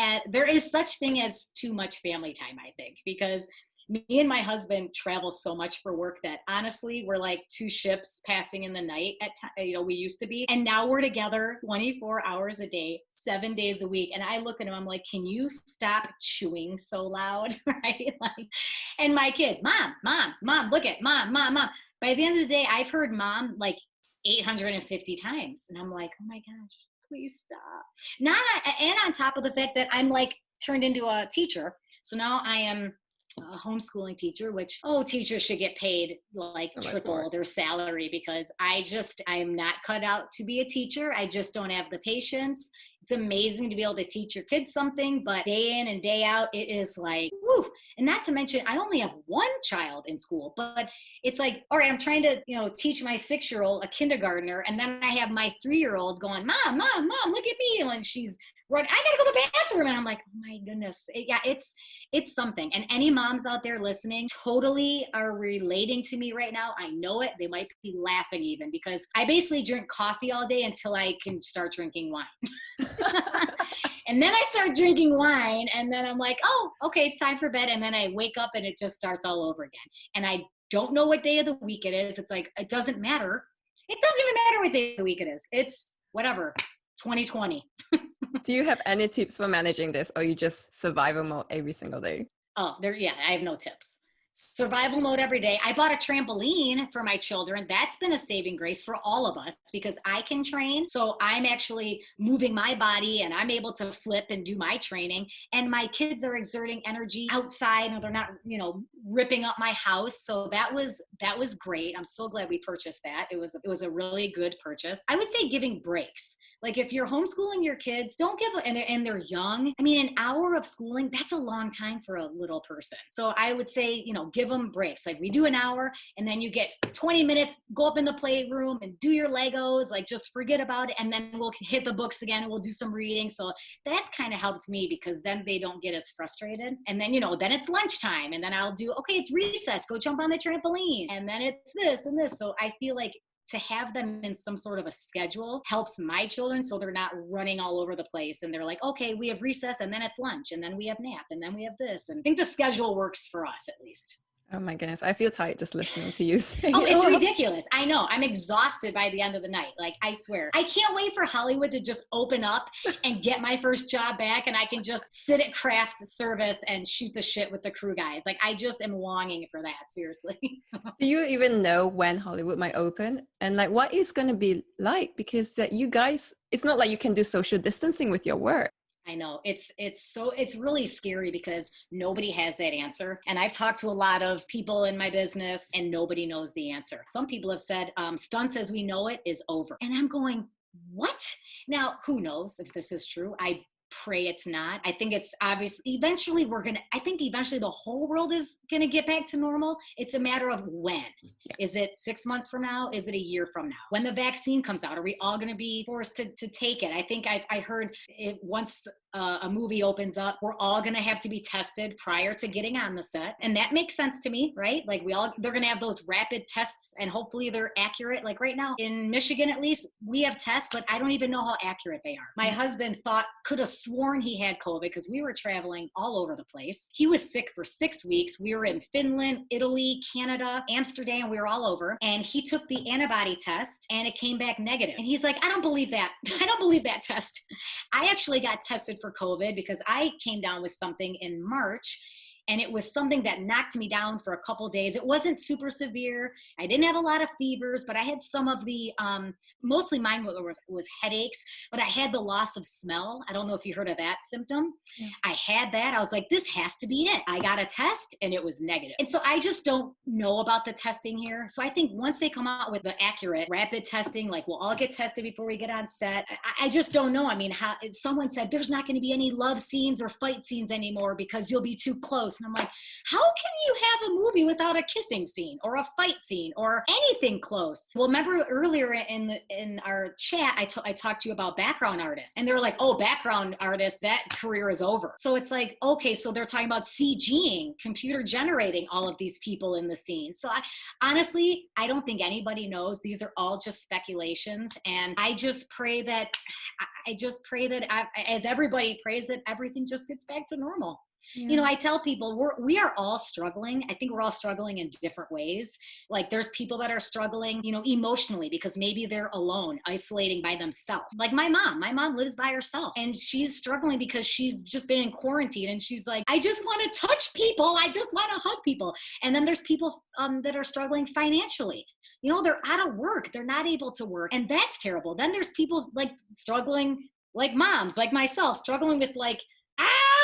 [SPEAKER 2] as too much family time, I think, because me and my husband travel so much for work that honestly we're like 2 ships passing in the night we used to be, and now we're together 24 hours a day, 7 days a week. And I look at him, I'm like, can you stop chewing so loud? Right? Like, and my kids, mom, look at mom. By the end of the day, I've heard mom like 850 times. And I'm like, oh my gosh, please stop. And on top of the fact that I'm like turned into a teacher. So now I am a homeschooling teacher, which, teachers should get paid like triple their salary, because I'm not cut out to be a teacher. I just don't have the patience. It's amazing to be able to teach your kids something, but day in and day out, it is like, woo. And not to mention, I only have 1 child in school, but it's like, all right, I'm trying to, teach my 6-year-old, a kindergartner. And then I have my 3-year-old going, mom, look at me. And she's running, I gotta go to the bathroom. And I'm like, oh my goodness. It's something. And any moms out there listening totally are relating to me right now. I know it. They might be laughing even, because I basically drink coffee all day until I can start drinking wine. And then I start drinking wine, and then I'm like, oh, okay, it's time for bed. And then I wake up and it just starts all over again. And I don't know what day of the week it is. It's like, it doesn't matter. It doesn't even matter what day of the week it is. It's whatever, 2020.
[SPEAKER 1] Do you have any tips for managing this, or you just survival mode every single day?
[SPEAKER 2] I have no tips. Survival mode every day. I bought a trampoline for my children. That's been a saving grace for all of us, because I can train. So I'm actually moving my body and I'm able to flip and do my training. And my kids are exerting energy outside, and they're not, ripping up my house. So that was great. I'm so glad we purchased that. It was a really good purchase. I would say giving breaks. Like if you're homeschooling your kids, don't and they're young. I mean, an hour of schooling, that's a long time for a little person. So I would say, give them breaks. Like we do an hour, and then you get 20 minutes, go up in the playroom and do your Legos, like just forget about it. And then we'll hit the books again and we'll do some reading. So that's kind of helped me, because then they don't get as frustrated. And then, then it's lunchtime, and then I'll do, okay, it's recess, go jump on the trampoline. And then it's this and this. So I feel like to have them in some sort of a schedule helps my children, so they're not running all over the place, and they're like, okay, we have recess, and then it's lunch, and then we have nap, and then we have this. And I think the schedule works for us, at least.
[SPEAKER 1] Oh my goodness, I feel tired just listening to you say
[SPEAKER 2] it's ridiculous. I know. I'm exhausted by the end of the night. Like, I swear. I can't wait for Hollywood to just open up and get my first job back, and I can just sit at craft service and shoot the shit with the crew guys. Like, I just am longing for that, seriously.
[SPEAKER 1] Do you even know when Hollywood might open? And like, what is going to be like? Because you guys, it's not like you can do social distancing with your work.
[SPEAKER 2] I know it's really scary, because nobody has that answer. And I've talked to a lot of people in my business, and nobody knows the answer. Some people have said, Stunts as we know it is over. And I'm going, what? Now, who knows if this is true? I pray it's not. I think it's obvious. Eventually the whole world is going to get back to normal. It's a matter of when. Yeah. Is it 6 months from now? Is it a year from now? When the vaccine comes out, are we all going to be forced to take it? I think I heard it once. A movie opens up, we're all going to have to be tested prior to getting on the set. And that makes sense to me, right? Like they're going to have those rapid tests, and hopefully they're accurate. Like right now in Michigan, at least, we have tests, but I don't even know how accurate they are. My husband could have sworn he had COVID, because we were traveling all over the place. He was sick for 6 weeks. We were in Finland, Italy, Canada, Amsterdam. We were all over. And he took the antibody test, and it came back negative. And he's like, I don't believe that. I don't believe that test. I actually got tested tested for COVID because I came down with something in March. And it was something that knocked me down for a couple days. It wasn't super severe. I didn't have a lot of fevers, but I had some of the, mostly mine was headaches, but I had the loss of smell. I don't know if you heard of that symptom.
[SPEAKER 1] Yeah.
[SPEAKER 2] I had that. I was like, this has to be it. I got a test and it was negative. And so I just don't know about the testing here. So I think once they come out with the accurate rapid testing, like we'll all get tested before we get on set. I just don't know. I mean, someone said there's not going to be any love scenes or fight scenes anymore because you'll be too close. And I'm like, how can you have a movie without a kissing scene or a fight scene or anything close? Well, remember earlier in our chat, I talked to you about background artists, and they were like, oh, background artists, that career is over. So it's like, okay, so they're talking about CGing, computer generating all of these people in the scene. So honestly, I don't think anybody knows. These are all just speculations. And I just pray that, as everybody prays, that everything just gets back to normal.
[SPEAKER 1] Yeah.
[SPEAKER 2] You know, I tell people we are all struggling. I think we're all struggling in different ways. Like there's people that are struggling, you know, emotionally because maybe they're alone, isolating by themselves. Like my mom lives by herself and she's struggling because she's just been in quarantine and she's like, I just want to touch people. I just want to hug people. And then there's people that are struggling financially. You know, they're out of work. They're not able to work. And that's terrible. Then there's people like struggling, like moms, like myself, struggling with like,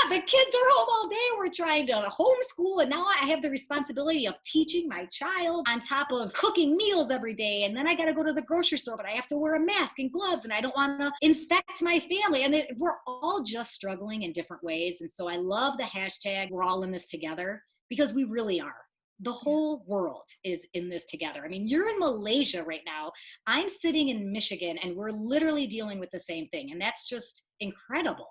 [SPEAKER 2] the kids are home all day. We're trying to homeschool. And now I have the responsibility of teaching my child on top of cooking meals every day. And then I got to go to the grocery store, but I have to wear a mask and gloves and I don't want to infect my family. And we're all just struggling in different ways. And so I love the hashtag, we're all in this together, because we really are. The whole world is in this together. I mean, you're in Malaysia right now. I'm sitting in Michigan and we're literally dealing with the same thing. And that's just incredible.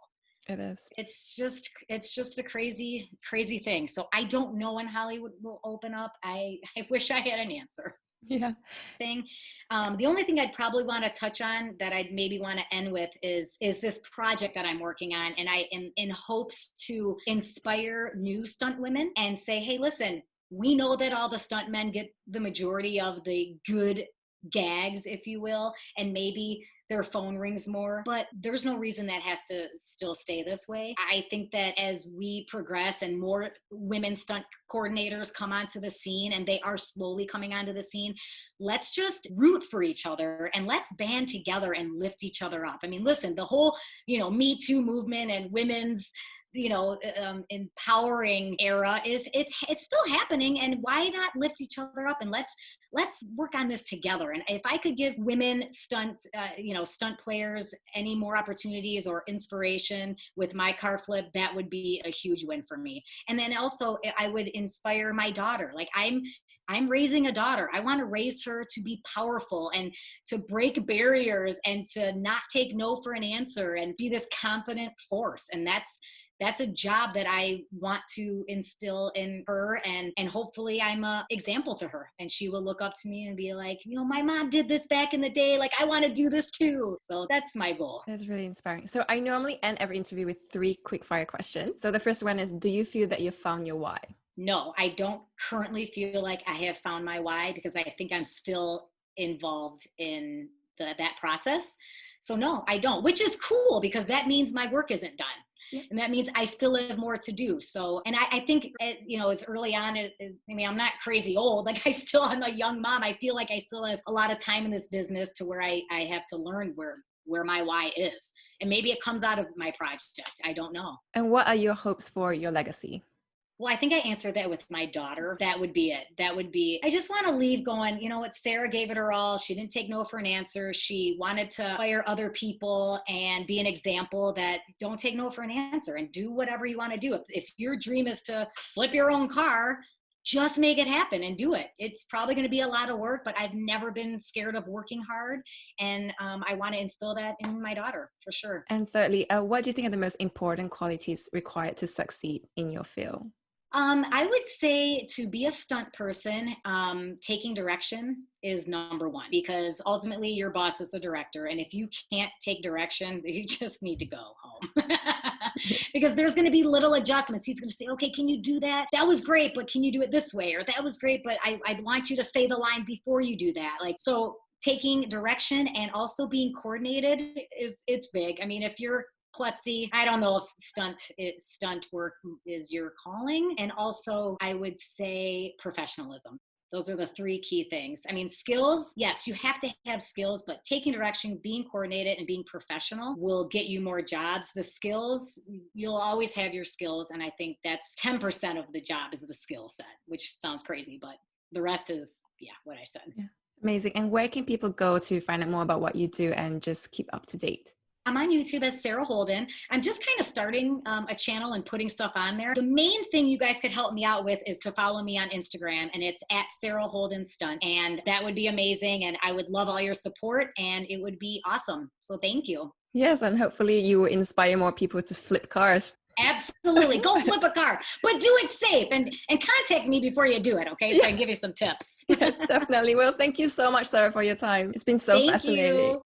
[SPEAKER 1] It is.
[SPEAKER 2] It's just a crazy, crazy thing. So I don't know when Hollywood will open up. I wish I had an answer.
[SPEAKER 1] Yeah.
[SPEAKER 2] The only thing I'd probably want to touch on that I'd maybe want to end with is this project that I'm working on. And I am in hopes to inspire new stunt women and say, hey, listen, we know that all the stunt men get the majority of the good gags, if you will, and maybe their phone rings more, but there's no reason that has to still stay this way. I think that as we progress and more women stunt coordinators come onto the scene, and they are slowly coming onto the scene, let's just root for each other and let's band together and lift each other up. I mean, listen, the whole, you know, Me Too movement and women's, you know, empowering era it's still happening, and why not lift each other up and let's work on this together. And if I could give women stunt players any more opportunities or inspiration with my car flip, that would be a huge win for me. And then also I would inspire my daughter. Like I'm raising a daughter. I want to raise her to be powerful and to break barriers and to not take no for an answer and be this confident force. And that's a job that I want to instill in her, and hopefully I'm an example to her, and she will look up to me and be like, you know, my mom did this back in the day. Like, I want to do this too. So that's my goal.
[SPEAKER 1] That's really inspiring. So I normally end every interview with 3 quick fire questions. So the first one is, do you feel that you've found your why?
[SPEAKER 2] No, I don't currently feel like I have found my why, because I think I'm still involved in that process. So no, I don't, which is cool because that means my work isn't done. Yeah. And that means I still have more to do. So, and I think, you know, as early on, I mean, I'm not crazy old. Like I'm a young mom. I feel like I still have a lot of time in this business to where I have to learn where my why is. And maybe it comes out of my project. I don't know.
[SPEAKER 1] And what are your hopes for your legacy?
[SPEAKER 2] Well, I think I answered that with my daughter. That would be it. I just want to leave going, you know what, Sarah gave it her all. She didn't take no for an answer. She wanted to inspire other people and be an example that don't take no for an answer and do whatever you want to do. If your dream is to flip your own car, just make it happen and do it. It's probably going to be a lot of work, but I've never been scared of working hard. And I want to instill that in my daughter for sure.
[SPEAKER 1] And thirdly, what do you think are the most important qualities required to succeed in your field?
[SPEAKER 2] I would say to be a stunt person, taking direction is number one, because ultimately your boss is the director. And if you can't take direction, you just need to go home because there's going to be little adjustments. He's going to say, okay, can you do that? That was great, but can you do it this way? Or that was great, but I want you to say the line before you do that. Like, so taking direction and also being coordinated it's big. I mean, if you're klutzy. I don't know if stunt work is your calling. And also I would say professionalism. Those are the three key things. I mean, skills, yes, you have to have skills, but taking direction, being coordinated, and being professional will get you more jobs. The skills, you'll always have your skills. And I think that's 10% of the job is the skill set, which sounds crazy, but the rest is, yeah, what I said.
[SPEAKER 1] Yeah. Amazing. And where can people go to find out more about what you do and just keep up to date?
[SPEAKER 2] I'm on YouTube as Sara Holden. I'm just kind of starting a channel and putting stuff on there. The main thing you guys could help me out with is to follow me on Instagram, and it's at Sara Holden Stunt. And that would be amazing. And I would love all your support, and it would be awesome. So thank you.
[SPEAKER 1] Yes, and hopefully you will inspire more people to flip cars.
[SPEAKER 2] Absolutely. Go flip a car, but do it safe, and contact me before you do it. Okay. So I can give you some tips.
[SPEAKER 1] Yes, definitely. Well, thank you so much, Sarah, for your time. It's been so fascinating.
[SPEAKER 2] You.